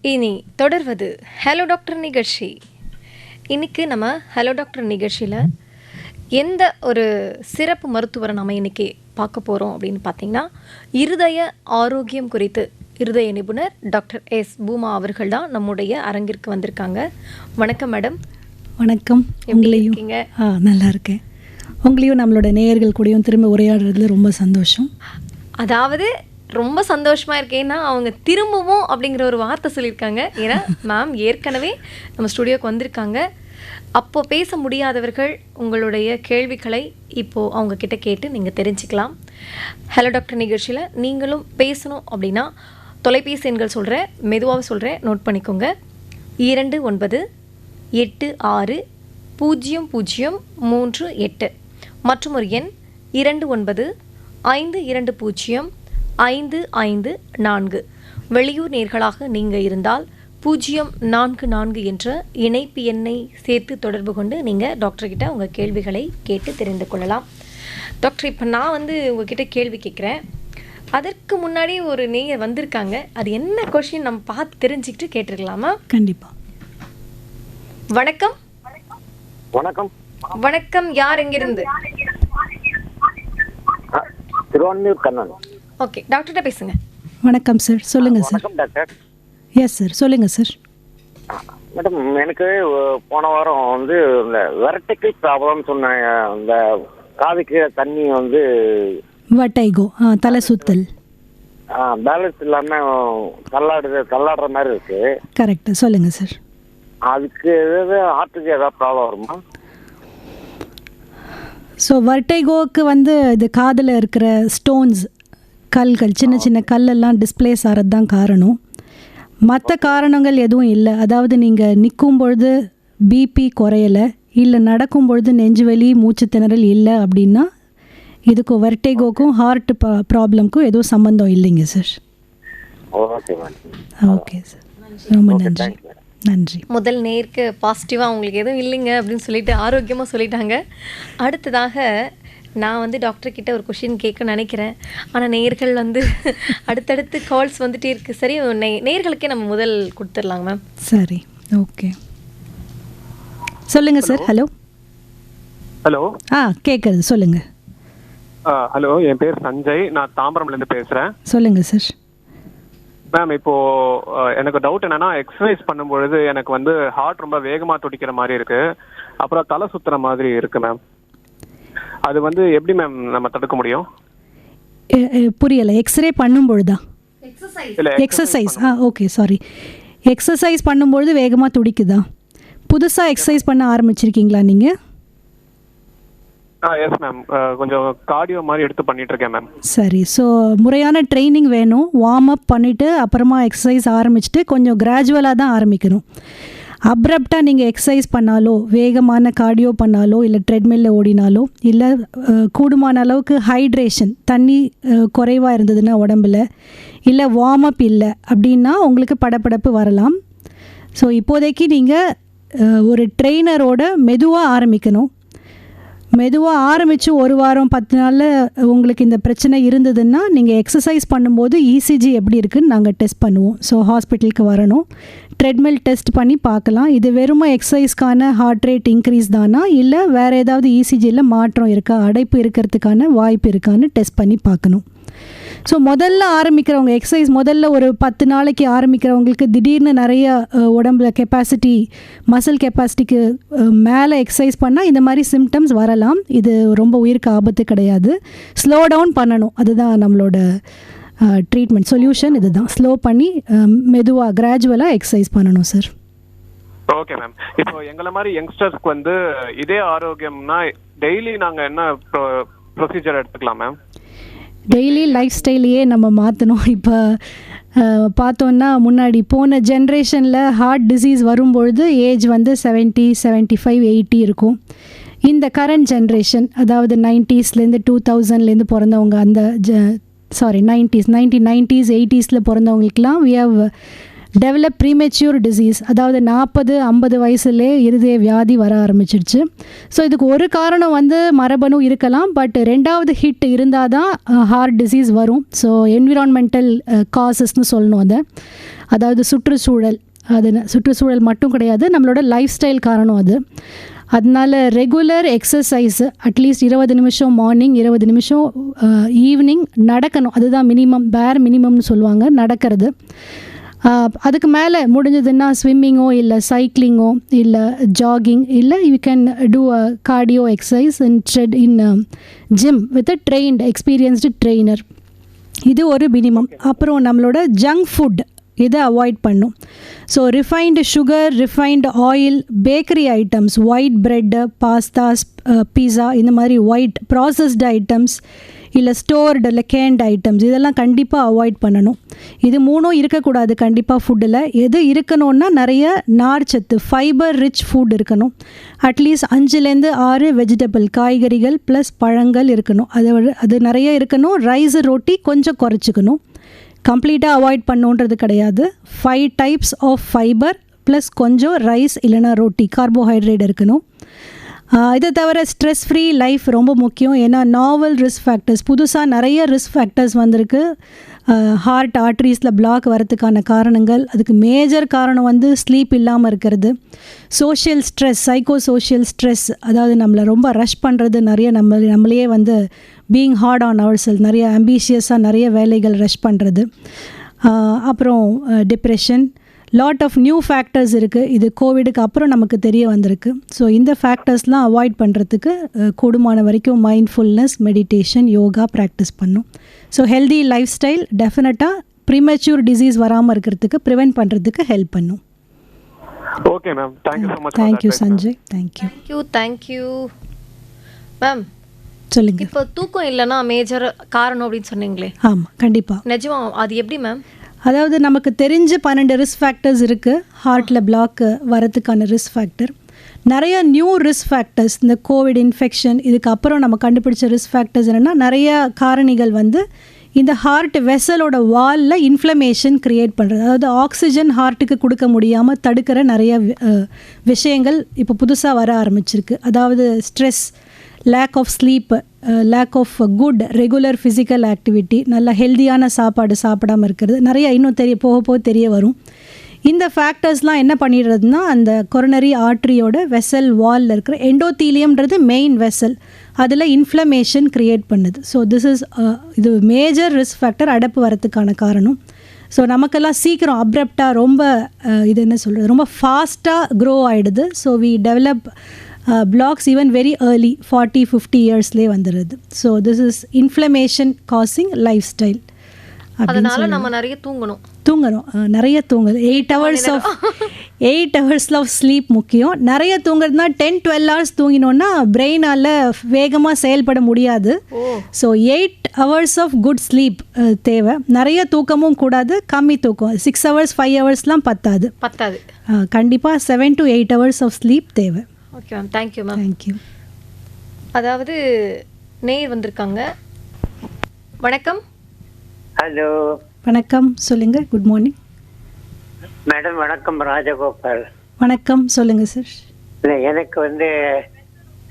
இனி தொடர்வது hello doctor நிகழ்ச்சி. இன்றைக்கி நம்ம ஹலோ டாக்டர் நிகழ்ச்சியில் எந்த ஒரு சிறப்பு மருத்துவரை நம்ம இன்றைக்கி பார்க்க போகிறோம் அப்படின்னு பார்த்திங்கன்னா, இருதய ஆரோக்கியம் குறித்து இருதய நிபுணர் டாக்டர் எஸ் பூமா அவர்கள் தான் நம்முடைய அரங்கிற்கு வந்திருக்காங்க. வணக்கம் மேடம். வணக்கம். உங்களையும் இருக்கீங்க? நல்லா இருக்கேன். உங்களையும் நம்மளோட நேயர்கள் கூடயும் திரும்ப உரையாடுறதுல ரொம்ப சந்தோஷம். அதாவது ரொம்ப சந்தோஷமாக இருக்கேன்னா அவங்க திரும்பவும் அப்படிங்கிற ஒரு வார்த்தை சொல்லியிருக்காங்க. ஏன்னா மேம் ஏற்கனவே நம்ம ஸ்டுடியோக்கு வந்திருக்காங்க. அப்போ பேச முடியாதவர்கள் உங்களுடைய கேள்விகளை இப்போது அவங்கக்கிட்ட கேட்டு நீங்கள் தெரிஞ்சுக்கலாம். ஹலோ டாக்டர் நிகழ்ச்சியில் நீங்களும் பேசணும் அப்படின்னா தொலைபேசி எண்கள் சொல்கிறேன், மெதுவாக சொல்கிறேன், நோட் பண்ணிக்கோங்க. 29860038 மற்றும் ஒரு எண் 2952205554. வெளியூர் நேர்களாக நீங்கள் இருந்தால் 044 என்ற இணைப்பு எண்ணை சேர்த்து தொடர்பு கொண்டு நீங்கள் டாக்டர்கிட்ட உங்கள் கேள்விகளை கேட்டு தெரிந்து கொள்ளலாம். டாக்டர், இப்போ நான் உங்ககிட்ட கேள்வி கேட்குறேன். அதற்கு முன்னாடி ஒரு நேயர் வந்திருக்காங்க. அது என்ன கொஸ்டின் நம்ம பார்த்து தெரிஞ்சுக்கிட்டு கேட்டிருக்கலாமா? கண்டிப்பாக. வணக்கம். வணக்கம். வணக்கம். யார் எங்கிருந்து? திருவான்மியூர் கண்ணன். ஓகே, டாக்டர்கிட்ட பேசுங்க. வணக்கம் சார், சொல்லுங்கள் சார். வணக்கம் டாக்டர். எஸ் சார், சொல்லுங்கள் சார். மேடம், எனக்கு போன வாரம் இந்த வெர்டிகல் ப்ராப்ளம் சொன்னேன். இந்த காதுக்கு தண்ணி வட்டைகோ, தலை சுத்தல், பேலன்ஸ் இல்லாம தள்ளாடுற மாதிரி இருக்கு. கரெக்ட், சொல்லுங்கள் சார். அதுக்கு ஹார்ட்டுக்கு ஏதாவது ப்ராப்ளம் வருமா? ஸோ வர்டைகோவுக்கு இது காதில் இருக்கிற ஸ்டோன்ஸ், கல்கள், சின்ன சின்ன கல்லெல்லாம் டிஸ்பிளேஸ் ஆகிறது தான் காரணம். மற்ற காரணங்கள் எதுவும் இல்லை. அதாவது நீங்கள் நிற்கும் பொழுது பிபி குறையலை, இல்லை நடக்கும் பொழுது நெஞ்சுவலி, மூச்சு திணறல் இல்லை அப்படின்னா இதுக்கும் வர்டைகோக்கும் ஹார்ட் ப்ராப்ளம்க்கும் எதுவும் சம்மந்தம் இல்லைங்க சார். ஓகே சார், ரொம்ப நன்றி. நன்றி. முதல் நேருக்கு பாசிட்டிவாக அவங்களுக்கு எதுவும் இல்லைங்க அப்படின்னு சொல்லிட்டு ஆரோக்கியமாக சொல்லிட்டாங்க. அடுத்ததாக நான் டாக்டர்கிட்ட ஒரு கொஷின் கேட்க நினைக்கிறேன். ஆனால் நேயர்கள் அடுத்தடுத்து கால்ஸ் வந்துட்டே இருக்குது. சரி, நேயர்களுக்கே நம்ம முதல் கொடுத்துடலாங்க மேம். சரி, ஓகே, சொல்லுங்கள் சார். ஹலோ. ஹலோ. கேட்குறது, சொல்லுங்கள். ஹலோ, என் பேர் சஞ்சய். நான் தாம்பரம்லேருந்து பேசுகிறேன். சொல்லுங்கள் சார். மேம், இப்போது எனக்கு டவுட் என்னென்னா, எக்ஸசைஸ் பண்ணும்பொழுது எனக்கு ஹார்ட் ரொம்ப வேகமாக துடிக்கிற மாதிரி இருக்குது, அப்புறம் தலை சுற்றுற மாதிரி இருக்குது மேம். அது எப்படி மேம் நம்ம தடுக்க முடியும்? புரியலை. எக்ஸ்ரே பண்ணும்பொழுதா? இல்லை, எக்ஸசைஸ். Okay, sorry. எக்ஸசைஸ் பண்ணும்பொழுது வேகமாக துடிக்குதா? புதுசாக எக்ஸசைஸ் பண்ண ஆரம்பிச்சிருக்கீங்களா நீங்கள்? எஸ் மேம், கொஞ்சம் கார்டியோ மாதிரி எடுத்து பண்ணிட்டு இருக்கேன் மேம். சரி, ஸோ முறையான ட்ரைனிங் வேணும். வார்ம் அப் பண்ணிவிட்டு அப்புறமா எக்ஸசைஸ் ஆரம்பிச்சுட்டு கொஞ்சம் கிராஜுவலாக தான் ஆரம்பிக்கணும். அப்ரப்டாக நீங்கள் எக்ஸசைஸ் பண்ணாலோ, வேகமான கார்டியோ பண்ணாலோ, இல்லை ட்ரெட்மில்ல ஓடினாலோ, இல்லை கூடுமான அளவுக்கு ஹைட்ரேஷன், தண்ணி குறைவாக இருந்ததுன்னா உடம்புல, இல்லை வார்ம் அப் இல்லை அப்படின்னா உங்களுக்கு படபடப்பு வரலாம். ஸோ இப்போதைக்கு நீங்கள் ஒரு ட்ரெயினரோட மெதுவாக ஆரம்பிக்கணும். மெதுவாக ஆரம்பித்து ஒரு வாரம் 10 நாளில் உங்களுக்கு இந்த பிரச்சனை இருந்ததுன்னா நீங்கள் எக்ஸசைஸ் பண்ணும்போது இசிஜி எப்படி இருக்குதுன்னு நாங்கள் டெஸ்ட் பண்ணுவோம். ஸோ ஹாஸ்பிட்டலுக்கு வரணும், ட்ரெட்மில் டெஸ்ட் பண்ணி பார்க்கலாம். இது வெறும் எக்ஸசைஸ்க்கான ஹார்ட் ரேட் இன்க்ரீஸ் தானா, இல்லை வேறு ஏதாவது இசிஜியில் மாற்றம் இருக்கா, அடைப்பு இருக்கிறதுக்கான வாய்ப்பு இருக்கான்னு டெஸ்ட் பண்ணி பார்க்கணும். ஸோ முதல்ல ஆரம்பிக்கிறவங்க, எக்ஸசைஸ் முதல்ல ஒரு 10 நாளைக்கு ஆரம்பிக்கிறவங்களுக்கு திடீர்னு நிறைய உடம்புல கெப்பாசிட்டி, மசில் கெப்பாசிட்டிக்கு மேலே எக்ஸசைஸ் பண்ணால் இந்த மாதிரி சிம்டம்ஸ் வரலாம். இது ரொம்ப உயிருக்கு ஆபத்து கிடையாது. ஸ்லோ டவுன் பண்ணணும், அதுதான் நம்மளோட ட்ரீட்மெண்ட் சொல்யூஷன். இதுதான், ஸ்லோ பண்ணி மெதுவாக கிராஜுவலாக எக்ஸசைஸ் பண்ணணும் சார். Okay ma'am. இப்போ எங்களை மாதிரி யங்ஸ்டர்ஸ்க்கு இதே ஆரோக்கியம்னா டெய்லி நாங்கள் என்ன ப்ரொசீஜர் எடுத்துக்கலாம் மேம்? டெய்லி லைஃப் ஸ்டைலையே நம்ம மாற்றணும். இப்போ பார்த்தோன்னா முன்னாடி போன ஜென்ரேஷனில் ஹார்ட் டிசீஸ் வரும்பொழுது ஏஜ் 70, 75, 80 இருக்கும். இந்த கரண்ட் ஜென்ரேஷன், அதாவது 90ஸ்லேருந்து 2000லேருந்து பிறந்தவங்க, அந்த 1990s 80s பிறந்தவங்களுக்கெல்லாம் we have develop premature disease, அதாவது 40-50 வயசுலே இருதய வியாதி வர ஆரம்பிச்சிருச்சு. ஸோ இதுக்கு ஒரு காரணம் மரபணு இருக்கலாம், பட் ரெண்டாவது ஹிட் இருந்தால் தான் ஹார்ட் டிசீஸ் வரும். ஸோ என்விரான்மெண்டல் காசஸ்னு சொல்லணும். அதாவது சுற்றுச்சூழல். அது சுற்றுச்சூழல் மட்டும் கிடையாது, நம்மளோட லைஃப் ஸ்டைல் காரணம் அது. அதனால ரெகுலர் எக்ஸசைஸ் அட்லீஸ்ட் 20 நிமிஷம் மார்னிங், 20 நிமிஷம் ஈவினிங் நடக்கணும். அதுதான் மினிமம், பேர் மினிமம்னு சொல்லுவாங்க, நடக்கிறது. அதுக்கு மேலே முடிஞ்சதுன்னா ஸ்விம்மிங்கோ இல்லை சைக்கிளிங்கோ இல்லை ஜாகிங் இல்லை you can do a cardio exercise in gym with a trained experienced trainer. இது ஒரு மினிமம். அப்புறம் நம்மளோட ஜங்க் ஃபுட் இதை அவாய்ட் பண்ணும். So refined sugar, refined oil, bakery items, white bread, pastas, pizza, இந்த மாதிரி ஒயிட் ப்ராசஸ்டு ஐட்டம்ஸ் இல்லை stored இல்லை கேன்ட் ஐட்டம்ஸ் இதெல்லாம் கண்டிப்பாக அவாய்ட் பண்ணணும். இது மூணும் இருக்கக்கூடாது கண்டிப்பாக ஃபுட்டில். எது இருக்கணும்னா நிறைய நார்ச்சத்து, ஃபைபர் ரிச் ஃபுட் இருக்கணும். அட்லீஸ்ட் 5-6 வெஜிடபிள், காய்கறிகள் ப்ளஸ் பழங்கள் இருக்கணும். அது நிறைய இருக்கணும். ரைஸ் ரொட்டி கொஞ்சம் குறைச்சிக்கணும். கம்ப்ளீட்டாக அவாய்ட் பண்ணுன்றது கிடையாது. 5 டைப்ஸ் ஆஃப் ஃபைபர் ப்ளஸ் கொஞ்சம் ரைஸ் இல்லைனா ரொட்டி, கார்போஹைட்ரேட் இருக்கணும். இதை தவிர ஸ்ட்ரெஸ் ஃப்ரீ லைஃப் ரொம்ப முக்கியம். ஏன்னா நாவல் ரிஸ்க் ஃபேக்டர்ஸ், புதுசாக நிறைய ரிஸ்க் ஃபேக்டர்ஸ் வந்திருக்கு. ஹார்ட் ஆர்ட்ரிஸில் பிளாக் வரதுக்கான காரணங்கள், அதுக்கு மேஜர் காரணம் வந்து ஸ்லீப் இல்லாமல் இருக்கிறது. Social stress, psycho social stress, அதாவது நம்மளை ரொம்ப ரஷ் பண்ணுறது, நிறைய நம்மளையே வந்து being hard on our self, நிறைய ஆம்பிஷியஸாக நிறைய வேலைகள் ரஷ் பண்ணுறது. அப்புறம் depression, lot of new factors இருக்குது. இது கோவிடுக்கு அப்புறம் நமக்கு தெரிய வந்திருக்கு. ஸோ இந்த ஃபேக்டர்ஸ்லாம் அவாய்ட் பண்ணுறதுக்கு கூடுமான வரைக்கும் மைண்ட்ஃபுல்னஸ், மெடிடேஷன், யோகா ப்ராக்டிஸ் பண்ணும். ஸோ ஹெல்தி லைஃப் ஸ்டைல் டெஃபினட்டாக ப்ரீமெச்சூர் டிசீஸ் வராமல் இருக்கிறதுக்கு, ப்ரிவென்ட் பண்ணுறதுக்கு ஹெல்ப் பண்ணும். Okay ma'am, thank you so much. Thank you Sanjay. Thank you. Thank you ma'am. சொல்லுங்க. இப்போ தூக்கம் இல்லைன்னா மேஜர் காரணம் அப்படின்னு சொன்னீங்களே. ஆமாம், கண்டிப்பாக. நிஜமா அது எப்படி மேம்? அதாவது நமக்கு தெரிஞ்ச 12 ரிஸ்க் ஃபேக்டர்ஸ் இருக்குது. ஹார்ட்டில் பிளாக்கு வரதுக்கான ரிஸ்க் ஃபேக்டர். நிறைய நியூ ரிஸ்க் ஃபேக்டர்ஸ், இந்த கோவிட் இன்ஃபெக்ஷன் இதுக்கு அப்புறம் நம்ம கண்டுபிடிச்ச ரிஸ்க் ஃபேக்டர்ஸ் என்னென்னா, நிறைய காரணிகள் வந்து இந்த ஹார்ட் வெசலோட வாலில் இன்ஃப்ளமேஷன் க்ரியேட் பண்ணுறது. அதாவது ஆக்சிஜன் ஹார்ட்டுக்கு கொடுக்க முடியாமல் தடுக்கிற நிறைய விஷயங்கள் இப்போ புதுசாக வர ஆரம்பிச்சிருக்கு. அதாவது stress, lack of sleep, lack of good regular physical activity, நல்ல ஹெல்தியான சாப்பாடு சாப்பிடாமல் இருக்கிறது, நிறைய இன்னும் போக போக தெரிய வரும். இந்த ஃபேக்டர்ஸ்லாம் என்ன பண்ணிடுறதுனா, அந்த கொரோனரி ஆர்ட்ரியோட வெசல் வாலில் இருக்கிற எண்டோத்தீலியம்ன்றது மெயின் வெசல், அதில் இன்ஃப்ளமேஷன் க்ரியேட் பண்ணுது. ஸோ இது மேஜர் ரிஸ்க் ஃபேக்டர், அடப்பு வரத்துக்கான காரணம். ஸோ நமக்கெல்லாம் சீக்கிரம் அப்ரப்டாக ரொம்ப இது என்ன சொல்கிறது, ரொம்ப ஃபாஸ்ட்டாக க்ரோ ஆகிடுது. So we develop blocks even very early, 40-50 yearsலேயே வந்துடுது. So this is inflammation causing lifestyle. அதனால நம்ம நிறைய தூங்கணும், நிறைய தூங்குது. 8 hours ஆஃப் ஸ்லீப் முக்கியம். நிறைய தூங்குறதுனா 10-12 hours தூங்கினோன்னா பிரெயினால் வேகமாக செயல்பட முடியாது. So 8 hours of good sleep தேவை. நிறைய தூக்கமும் கூடாது, கம்மி தூக்கம் 6 hours 5 hoursலாம் பத்தாது. கண்டிப்பாக 7 to 8 hours ஆஃப் ஸ்லீப் தேவை. Okay ma'am, thank you ma'am. Thank you. அதாவது நேர் வந்திருக்காங்க. வணக்கம். ஹலோ. வணக்கம், சொல்லுங்க. Good morning madam. வணக்கம், ராஜகோபால். வணக்கம், சொல்லுங்க சார். இல்லை, எனக்கு வந்து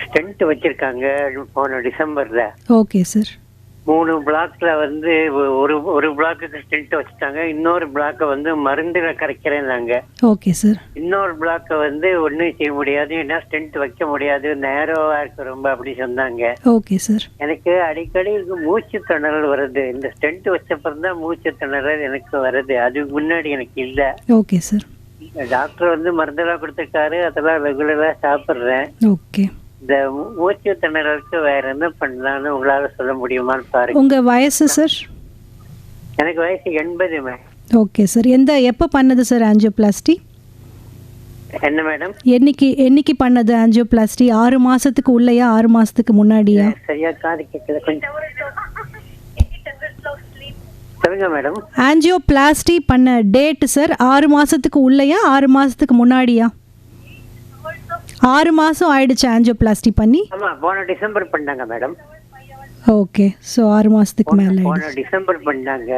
ஸ்டென்ட் வச்சிருக்காங்க போன டிசம்பர்ல. Okay sir. 3 பிளாக்ல வந்து ஒரு பிளாக்கு ஸ்டென்ட் வச்சுட்டாங்க. இன்னொரு பிளாக்கை வந்து மருந்துல கரைக்கிறேன்னாங்க. Okay sir. இன்னொரு பிளாக்கை வந்து ஒன்றும் செய்ய முடியாது, ஏன்னா ஸ்டென்ட் வைக்க முடியாது, நேரோவா இருக்கு ரொம்ப, அப்படி சொன்னாங்க. Okay sir. எனக்கு அடிக்கடி மூச்சு திணறல் வருது. இந்த ஸ்டென்ட் வச்சப்பறம் தான் மூச்சு திணறல் எனக்கு வருது, அதுக்கு முன்னாடி எனக்கு இல்லை. Okay sir. டாக்டர் வந்து மருந்தெல்லாம் கொடுத்துருக்காரு, அதெல்லாம் ரெகுலரா சாப்பிட்றேன். ஓகே. இந்த மூச்சு திணறலுக்கு வேற என்ன பண்ணலாம்னு உங்களால சொல்ல முடியுமான்னு பாருங்க. உங்க வயசு சார்? எனக்கு வயசு 80 மேம். Okay sir. எப்போ பண்ணது சார் ஆஞ்சியோபிளாஸ்டி? என்ன மேடம்? என்னைக்கு பண்ணது ஆஞ்சியோபிளாஸ்டி? 6 மாசத்துக்கு உள்ளயா 6 மாசத்துக்கு முன்னாடியா? சரியா காது கேட்கல, கொஞ்சம் சொல்லுங்க மேடம். ஆஞ்சியோபிளாஸ்டி பண்ண டேட் சார் 6 மாசத்துக்கு உள்ளயா 6 மாசத்துக்கு முன்னாடியா? 6 மாசம் ஆயிடுச்சு ஆஞ்சியோபிளாஸ்டி பண்ணி. ஆமா, போன டிசம்பர் பண்ணாங்க மேடம். ஓகே. ஸோ 6 மாசத்துக்கு மேலே போன டிசம்பர் பண்ணாங்க.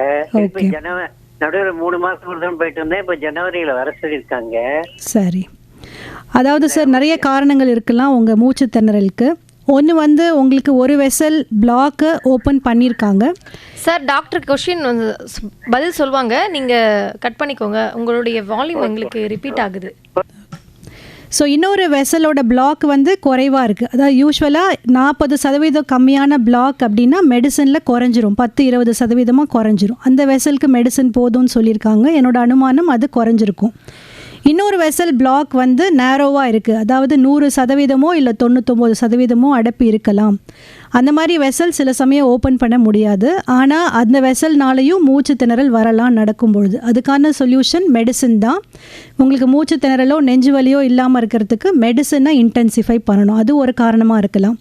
ஜனவரி நடுவில் 3 மாசம் ஒரு தான் போயிட்டு இருந்தேன். இப்போ ஜனவரியில் வர சொல்லியிருக்காங்க. சரி. அதாவது சார் நிறைய காரணங்கள் இருக்கலாம் உங்கள் மூச்சு திணறலுக்கு. ஒன்று வந்து உங்களுக்கு ஒரு வெசல் பிளாக்கு ஓப்பன் பண்ணியிருக்காங்க. சார் டாக்டர் கொஷின் வந்து பதில் சொல்லுவாங்க, நீங்கள் கட் பண்ணிக்கோங்க, உங்களுடைய வால்யூம் எங்களுக்கு ரிப்பீட் ஆகுது. ஸோ இன்னொரு வெசலோட பிளாக் வந்து குறைவாக இருக்குது. அதாவது யூஸ்வலாக 40% கம்மியான பிளாக் அப்படின்னா மெடிசனில் குறைஞ்சிரும், 10-20% குறைஞ்சிரும். அந்த வெசலுக்கு மெடிசன் போதும்னு சொல்லியிருக்காங்க. என்னோட அனுமானம் அது குறைஞ்சிருக்கும். இன்னொரு வெசல் பிளாக் வந்து நேரோவாக இருக்குது, அதாவது 100% இல்லை 99% அடைப்பு இருக்கலாம். அந்த மாதிரி வெசல் சில சமயம் ஓப்பன் பண்ண முடியாது. ஆனால் அந்த வெசல்னாலையும் மூச்சு திணறல் வரலாம் நடக்கும்பொழுது. அதுக்கான சொல்யூஷன் மெடிசன் தான். உங்களுக்கு மூச்சு திணறலோ நெஞ்சு வலியோ இல்லாமல் இருக்கிறதுக்கு மெடிசனை இன்டென்சிஃபை பண்ணணும், அது ஒரு காரணமாக இருக்கலாம்.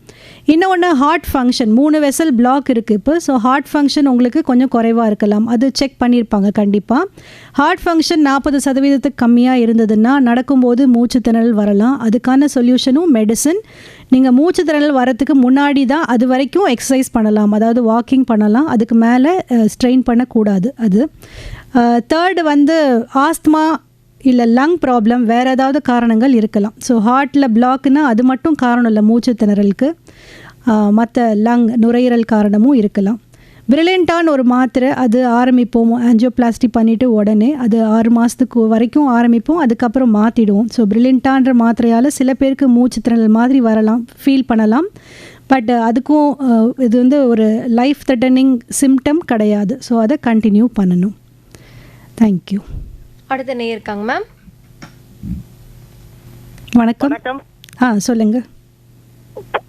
இன்னொன்று ஹார்ட் ஃபங்க்ஷன், 3 வெசல் பிளாக் இருக்குது இப்போ. ஸோ ஹார்ட் ஃபங்க்ஷன் உங்களுக்கு கொஞ்சம் குறைவாக இருக்கலாம், அது செக் பண்ணியிருப்பாங்க கண்டிப்பாக. ஹார்ட் ஃபங்க்ஷன் 40% கம்மியாக இருந்ததுன்னா நடக்கும்போது மூச்சு திணறல் வரலாம். அதுக்கான சொல்யூஷனும் மெடிசன். நீங்கள் மூச்சு திணறல் வரத்துக்கு முன்னாடி தான் அது வரைக்கும் எக்ஸசைஸ் பண்ணலாம், அதாவது வாக்கிங் பண்ணலாம். அதுக்கு மேலே ஸ்ட்ரெயின் பண்ணக்கூடாது. அது தேர்டு வந்து ஆஸ்துமா இல்லை லங் ப்ராப்ளம், வேறு ஏதாவது காரணங்கள் இருக்கலாம். ஸோ ஹார்ட்டில் பிளாக்னா அது மட்டும் காரணம் இல்லை மூச்சு திணறலுக்கு, மற்ற லங் நுரையீரல் காரணமும் இருக்கலாம். பிரிலியண்டான ஒரு மாத்திரை, அது ஆரம்பிப்போம் ஆஞ்சியோபிளாஸ்டி பண்ணிவிட்டு உடனே, அது 6 மாதத்துக்கு வரைக்கும் ஆரம்பிப்போம், அதுக்கப்புறம் மாற்றிடுவோம். ஸோ பிரிலியண்டான்ற மாத்திரையால் சில பேருக்கு மூச்சு திணறல் மாதிரி வரலாம், ஃபீல் பண்ணலாம். பட் அதுக்கும் இது வந்து ஒரு லைஃப் த்ரெட்டனிங் சிம்டம் கிடையாது. ஸோ அதை கண்டினியூ பண்ணணும். தேங்க்யூ. அடுத்த நேயர் இருக்காங்க மேம். வணக்கம். சொல்லுங்கள்.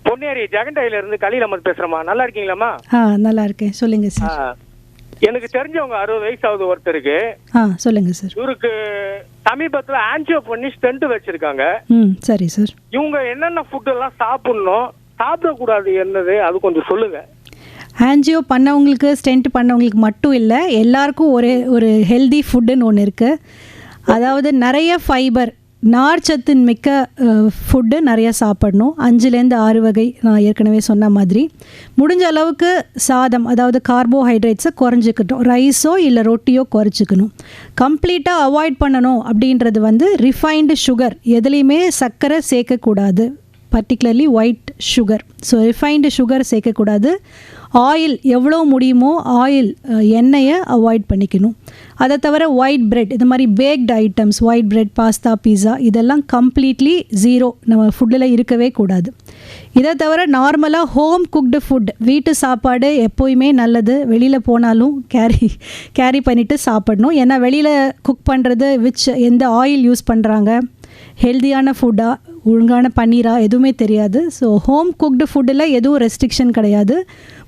பொன்னேரி ஜெகண்டையில இருந்து கலீல் அஹமத் பேசுறேம்மா. நல்லா இருக்கீங்களாம்மா? நல்லா இருக்கேன். சொல்லுங்கள் சார். எனக்கு தெரிஞ்சவங்க 60 வயசாவது ஒருத்தருக்கு. சொல்லுங்கள் சார். இவருக்கு சமீபத்தில் ஆன்ஜியோ பண்ணி ஸ்டென்ட் வச்சிருக்காங்க. சரி சார். இவங்க என்னென்ன ஃபுட் எல்லாம் சாப்பிடணும், சாப்பிடக்கூடாது என்னது, அது கொஞ்சம் சொல்லுங்க. ஆன்ஜியோ பண்ணவங்களுக்கு ஸ்டென்ட் பண்ணவங்களுக்கு மட்டும் இல்லை, எல்லாருக்கும் ஒரு ஹெல்தி ஃபுட்டுன்னு ஒன்று இருக்குது. அதாவது நிறைய ஃபைபர், நார்ச்சத்தின் மிக்க ஃபுட்டு நிறைய சாப்பிடணும். 5-6 வகை நான் ஏற்கனவே சொன்ன மாதிரி. முடிஞ்ச அளவுக்கு சாதம், அதாவது கார்போஹைட்ரேட்ஸை குறைஞ்சிக்கிட்டோம், ரைஸோ இல்லை ரொட்டியோ குறைச்சிக்கணும். கம்ப்ளீட்டாக அவாய்ட் பண்ணணும் அப்படின்றது வந்து ரிஃபைன்டு சுகர், எதுலேயுமே சர்க்கரை சேர்க்கக்கூடாது, particularly white sugar. So refined sugar சேர்க்கக்கூடாது. ஆயில் எவ்வளோ முடியுமோ ஆயில் எண்ணெயை அவாய்ட் பண்ணிக்கணும். அதை தவிர ஒயிட் பிரெட், இது மாதிரி baked items, white bread, pasta, pizza, இதெல்லாம் கம்ப்ளீட்லி ஜீரோ, நம்ம ஃபுட்டில் இருக்கவே கூடாது. இதை தவிர நார்மலாக ஹோம் குக்டு ஃபுட், வீட்டு சாப்பாடு எப்போயுமே நல்லது. வெளியில் போனாலும் கேரி பண்ணிவிட்டு சாப்பிடணும். ஏன்னா வெளியில் குக் பண்ணுறது எந்த ஆயில் யூஸ் பண்ணுறாங்க, ஹெல்தியான ஃபுட்டா ஒழுங்கான பன்னீரா எதுவுமே தெரியாது. ஸோ ஹோம் குக்டு ஃபுட்டில் எதுவும் ரெஸ்ட்ரிக்ஷன் கிடையாது.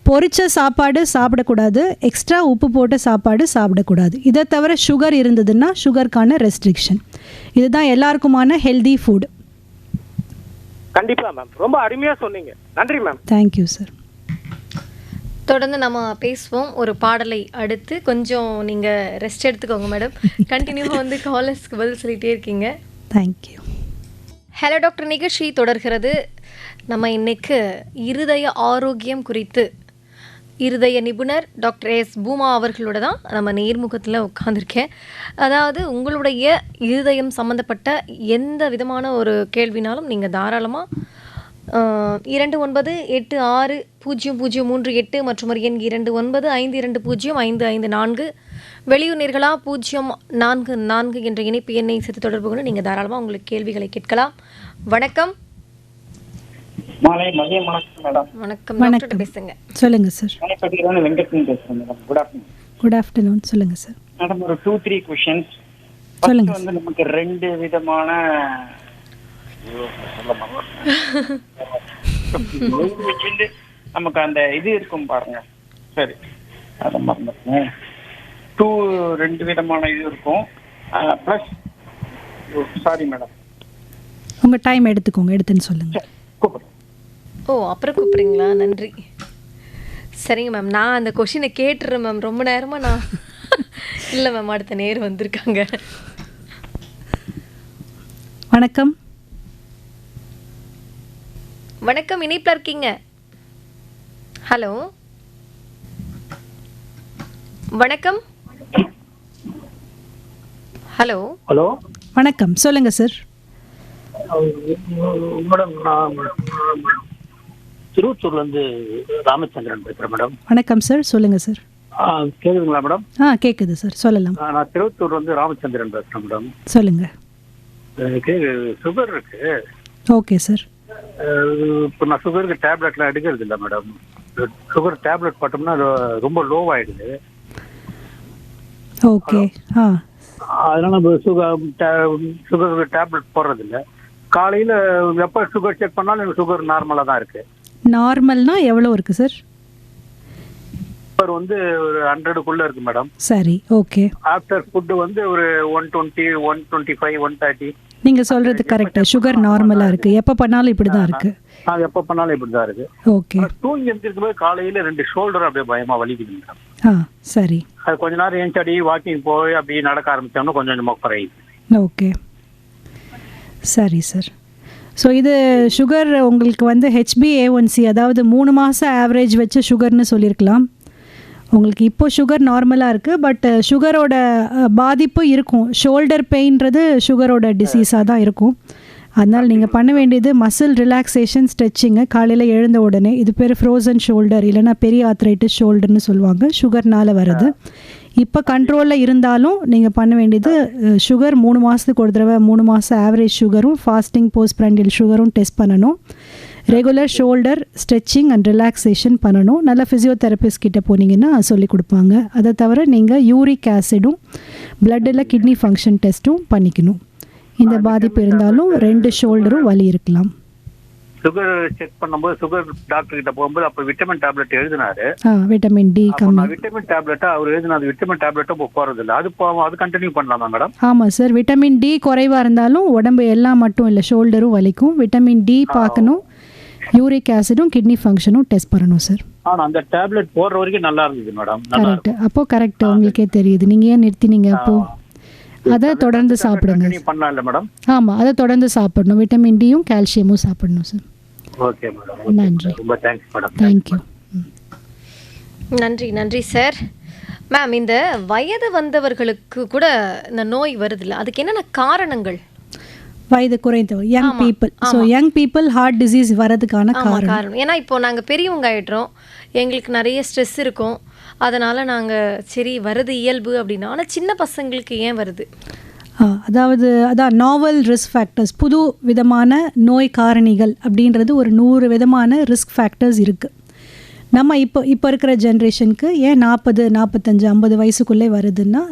பொரிச்ச சாப்பாடு சாப்பிடக்கூடாது, எக்ஸ்ட்ரா உப்பு போட்ட சாப்பாடு சாப்பிடக்கூடாது. இதை தவிர சுகர் இருந்ததுன்னா சுகருக்கான ரெஸ்ட்ரிக்ஷன். இதுதான் எல்லாருக்குமான ஹெல்தி ஃபுட். கண்டிப்பா மேம், ரொம்ப அருமையா சொன்னீங்க. நன்றி மேம். Thank you sir. தொடர்ந்து நம்ம பேசுவோம். ஒரு பாடலை அடுத்து கொஞ்சம் நீங்கள் ரெஸ்ட் எடுத்துக்கோங்க மேடம். கண்டினியூவாக வந்து காலர்ஸ்க்கு பதில் சொல்லிகிட்டே இருக்கீங்க. தேங்க்யூ. ஹலோ டாக்டர் நிகழ்ச்சி தொடர்கிறது. நம்ம இன்னைக்கு இருதய ஆரோக்கியம் குறித்து இருதய நிபுணர் டாக்டர் எஸ் பூமா அவர்களோட தான் நம்ம நேர்முகத்தில் உட்காந்துருக்கேன். அதாவது உங்களுடைய இருதயம் சம்மந்தப்பட்ட எந்த விதமான ஒரு கேள்வினாலும் நீங்கள் தாராளமாக 29860038 மற்றும் ஒரு எண் 2952205554 வெளியூர் நேர்களா 044 என்ற இணைப்பு எண்ணை சேர்த்து தொடர்பு கொண்டு நீங்கள் தாராளமாக உங்களுக்கு கேள்விகளை கேட்கலாம். வணக்கம். மதியம் வணக்கம் மேடம். வணக்கம் டாக்டர், பேசுங்க. சொல்லுங்கள் சார். வெங்கட்டன் பேசுகிறேன் madam. Good afternoon. Good afternoon. சொல்லுங்கள் சார். மேடம் ஒரு 2-3 கொஷின்ஸ். சொல்லுங்க. வந்து நமக்கு 2 விதமான நமக்கு அந்த இது இருக்கும் பாருங்க. சரி, அதை மறந்துட்டேன். 2 விதமான இது இருக்கும். ப்ளஸ் சாரி மேடம், உங்கள் டைம் எடுத்துன்னு சொல்லுங்கள். கூப்பிடுறேன். ஓ, அப்புறம் கூப்பிட்றீங்களா? நன்றி. சரிங்க மேம், நான் அந்த கொஷினை கேட்டுறேன் மேம். ரொம்ப நேரமாக நான் இல்லை மேம், அடுத்த நேரம் வந்திருக்காங்க. வணக்கம். வணக்கம், இணைப்பில் இருக்கீங்க. ஹலோ வணக்கம். ஹலோ ஹலோ வணக்கம், சொல்லுங்கள் சார். மேடம், நான் திருவத்தூர்லேருந்து ராமச்சந்திரன் பேசுகிறேன் மேடம். வணக்கம் சார், சொல்லுங்கள் சார். கேட்குதுங்களா மேடம்? கேட்குது சார், சொல்லலாம். நான் திருவத்தூர்லேருந்து ராமச்சந்திரன் பேசுகிறேன் மேடம். சொல்லுங்கள். எனக்கு சுகர் இருக்கு. Okay sir. இப்போ நான் சுகருக்கு டேப்லெட்லாம் எடுக்கிறது இல்லை மேடம். சுகர் டேப்லெட் போட்டோம்னா ரொம்ப லோ ஆயிடுது. ஓகே. அதனால நம்ம சுகர் டேப்லெட் போடுறது இல்லை. காலையில் எப்போ சுகர் செக் பண்ணாலும் எனக்கு சுகர் நார்மலாக தான் இருக்கு. நார்மல்னா எவ்வளோ இருக்கு சார்? சுகர் வந்து ஒரு 100க்குள்ள இருக்கு மேடம். சரி, ஓகே. ஆஃப்டர் ஃபுட் வந்து ஒரு 120, 125, 130. நீங்க சொல்றது கரெக்ட். சுகர் நார்மலா இருக்கு, எப்ப பண்ணாலும் இப்படிதான் இருக்கு. அது எப்ப பண்ணாலும் இப்படிதான் இருக்கு. ஓகே. தூங்கி எழுந்திருக்கும்போது காலையில 2 ஷோல்டர் அப்படியே பயமா வலிக்குது மேடம். சரி. அது கொஞ்ச நேரம் ஏஞ்சாடி வாக்கிங் போய் அப்படியே நடக்க ஆரம்பிச்சோம்னா கொஞ்சம் கொஞ்சமா குறையுது. ஓகே, சரி சார். ஸோ இது சுகர் உங்களுக்கு வந்து HbA1c, அதாவது 3 மாதம் ஆவரேஜ் வச்சு சுகர்னு சொல்லியிருக்கலாம். உங்களுக்கு இப்போ சுகர் நார்மலாக இருக்குது, பட் சுகரோட பாதிப்பு இருக்கும். ஷோல்டர் பெயின்றது சுகரோட டிசீஸாக தான் இருக்கும். அதனால் நீங்கள் பண்ண வேண்டியது மசில் ரிலாக்ஸேஷன், ஸ்ட்ரெச்சிங்கு. காலையில் எழுந்த உடனே, இது பேர் ஃப்ரோசன் ஷோல்டர் இல்லைனா பெரிய ஆர்த்ரைட்டிஸ் ஷோல்டர்னு சொல்லுவாங்க, சுகர்னால் வருது. இப்போ கண்ட்ரோலில் இருந்தாலும் நீங்கள் பண்ண வேண்டியது சுகர் 3 மாதத்துக்கு ஒரு தடவை 3 மாதம் ஆவரேஜ் சுகரும் ஃபாஸ்டிங் போஸ்ட் பிராண்டியல் சுகரும் டெஸ்ட் பண்ணணும். Regular shoulder stretching and relaxation பண்ணணும். நல்ல ஃபிசியோதெரபிஸ்ட் கிட்ட போனீங்கன்னா சொல்லி கொடுப்பாங்க. அதை தவிர நீங்கள் யூரிக் ஆசிடும் பிளட்டில் கிட்னி ஃபங்க்ஷன் டெஸ்ட்டும் பண்ணிக்கணும். இந்த பாதிப்பு இருந்தாலும் 2 ஷோல்டரும் வலி இருக்கலாம். சுகர் செக் பண்ணும்போது சுகர் டாக்டர் கிட்ட போகும்போது அப்போ விட்டமின் டேப்லெட் எழுதினாரு. விட்டமின் டி கம்மி. விட்டமின் டேப்லெட்டா அவர் எழுதினது விட்டமின் டேப்லெட்டும் போறது இல்லை. அது கண்டினியூ பண்ணலாமா மேடம்? ஆமாம் சார், விட்டமின் டி குறைவாக இருந்தாலும் உடம்பு எல்லாம் மட்டும் இல்லை, ஷோல்டரும் வலிக்கும். விட்டமின் டி பார்க்கணும், யூரிக் ஆசிடும் கிட்னி ஃபங்க்ஷனும் டெஸ்ட் பண்ணணும் சார். ஆனால் அந்த டேப்லெட் போடுற வரைக்கும் நல்லா இருந்தது மேடம். கரெக்ட். அப்போ கரெக்ட், உங்களுக்கே தெரியுது. நீங்கள் ஏன் நிறுத்தினீங்க? அப்போ அதை தொடர்ந்து சாப்பிடுங்க. ஆமாம், அதை தொடர்ந்து சாப்பிடணும். விட்டமின் டியும் கால்சியமும் சாப்பிடணும் சார். ஓகே மேடம், நன்றி. ரொம்ப தேங்க்ஸ் மேடம். தேங்க்யூ. நன்றி சார். மேம், இந்த வயது வந்தவர்களுக்கு கூட இந்த நோய் வருதுல்ல, அதுக்கு என்னென்ன காரணங்கள்? வயது குறைந்தவர், young people. So young people heart disease வரதுக்கான காரணம். ஏன்னா இப்போ நாங்கள் பெரியவங்க ஆகிடுறோம், எங்களுக்கு நிறைய ஸ்ட்ரெஸ் இருக்கும், அதனால் நாங்கள் சரி வருது இயல்பு அப்படின்னா. ஆனால் சின்ன பசங்களுக்கு ஏன் வருது? அதான் நாவல் ரிஸ்க் ஃபேக்டர்ஸ், புது விதமான நோய் காரணிகள் அப்படின்றது ஒரு 100 விதமான ரிஸ்க் ஃபேக்டர்ஸ் இருக்குது. நம்ம இப்போ இருக்கிற ஜென்ரேஷனுக்கு ஏன் 40, 45, 50 வயசுக்குள்ளே வருதுன்னா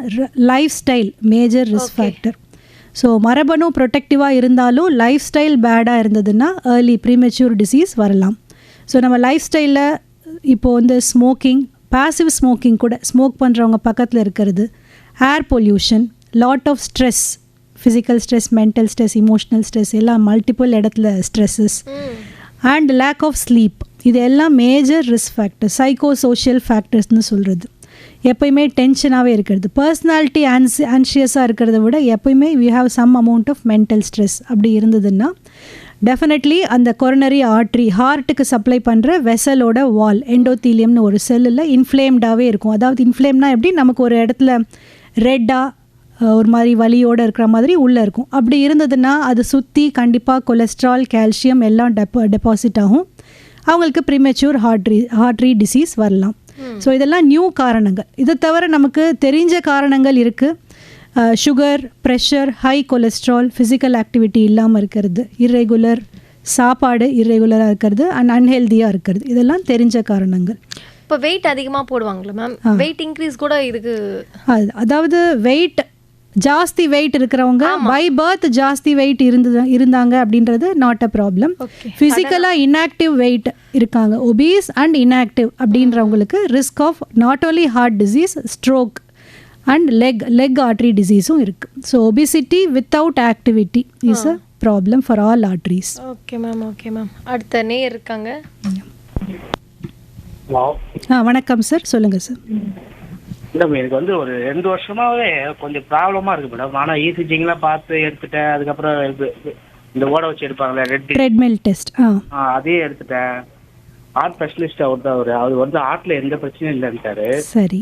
life style major risk factor. So மரபணு ப்ரொடெக்டிவாக இருந்தாலும் லைஃப் ஸ்டைல் பேடாக இருந்ததுன்னா ஏர்லி ப்ரீமெச்சூர் டிசீஸ் வரலாம். ஸோ நம்ம லைஃப் ஸ்டைலில் இப்போது வந்து ஸ்மோக்கிங், பாசிவ் ஸ்மோக்கிங் கூட, ஸ்மோக் பண்ணுறவங்க பக்கத்தில் இருக்கிறது, air pollution, lot of stress, physical stress, mental stress, emotional stress, எல்லாம் மல்டிபிள் இடத்துல stresses, and lack of sleep, இது எல்லாம் major risk factor. Psycho social ஃபேக்டர்ஸ்னு சொல்கிறது. எப்போயுமே டென்ஷனாகவே இருக்கிறது, பர்சனாலிட்டி ஆன்ஷியஸாக இருக்கிறத விட எப்போயுமே we have some amount of mental stress அப்படி இருந்ததுன்னா டெஃபினெட்லி அந்த கொரோனரி ஆர்ட்ரி, ஹார்ட்டுக்கு சப்ளை பண்ணுற வெசலோட வால், எண்டோத்தீலியம்னு ஒரு செல்லில் இன்ஃப்ளேம்டாகவே இருக்கும். அதாவது இன்ஃப்ளேம்னா எப்படி, நமக்கு ஒரு இடத்துல ரெட்டாக ஒரு மாதிரி வலியோடு இருக்கிற மாதிரி உள்ளே இருக்கும். அப்படி இருந்ததுன்னா அது சுற்றி கண்டிப்பாக கொலஸ்ட்ரால், கால்சியம் எல்லாம் டெபாசிட் ஆகும். அவங்களுக்கு ப்ரீமெச்சூர் ஹார்ட்ரி டிசீஸ் வரலாம். ஸோ இதெல்லாம் நியூ காரணங்கள். இதை தவிர நமக்கு தெரிஞ்ச காரணங்கள் இருக்குது. Sugar, pressure, high cholesterol, physical activity இல்லாமல் இருக்கிறது, இர்ரெகுலர் சாப்பாடு இர்ரெகுலராக இருக்கிறது, அண்ட் அன்ஹெல்தியாக இருக்கிறது, இதெல்லாம் தெரிஞ்ச காரணங்கள். இப்போ வெயிட் அதிகமாக போடுவாங்களா மேம்? வெயிட் இன்க்ரீஸ் கூட இதுக்கு, அதாவது வெயிட் ஜாஸ்தி வெயிட் இருக்கிறவங்க பை பர்த் ஜாஸ்தி வெயிட் இருந்தாங்க அப்படின்றது நாட் அ ப்ராப்ளம். ஃபிசிக்கலாக இன்ஆக்டிவ் வெயிட் இருக்காங்க, ஒபீஸ் அண்ட் இன்ஆக்டிவ் அப்படின்றவங்களுக்கு risk of not only heart disease, stroke and leg artery டிசீஸும் இருக்குது. So obesity without activity is a problem for all arteries. Okay ma'am. அடுத்த நேயர் இருக்காங்க. வணக்கம் சார், சொல்லுங்கள் சார். இல்லை, எனக்கு வந்து ஒரு 2 வருஷமாவே கொஞ்சம் ப்ராப்ளமா இருக்கு மேடம். ஆனால் இசிஜிங்லாம் பார்த்து எடுத்துட்டேன். அதுக்கப்புறம் இந்த ஓட வச்சு எடுப்பாங்களே ட்ரெட்மில் டெஸ்ட், அதே எடுத்துட்டேன். ஹார்ட் ஸ்பெஷலிஸ்ட் அவர் வந்து ஹார்ட்ல எந்த பிரச்சனையும் இல்லைன்ட்டாரு. சரி.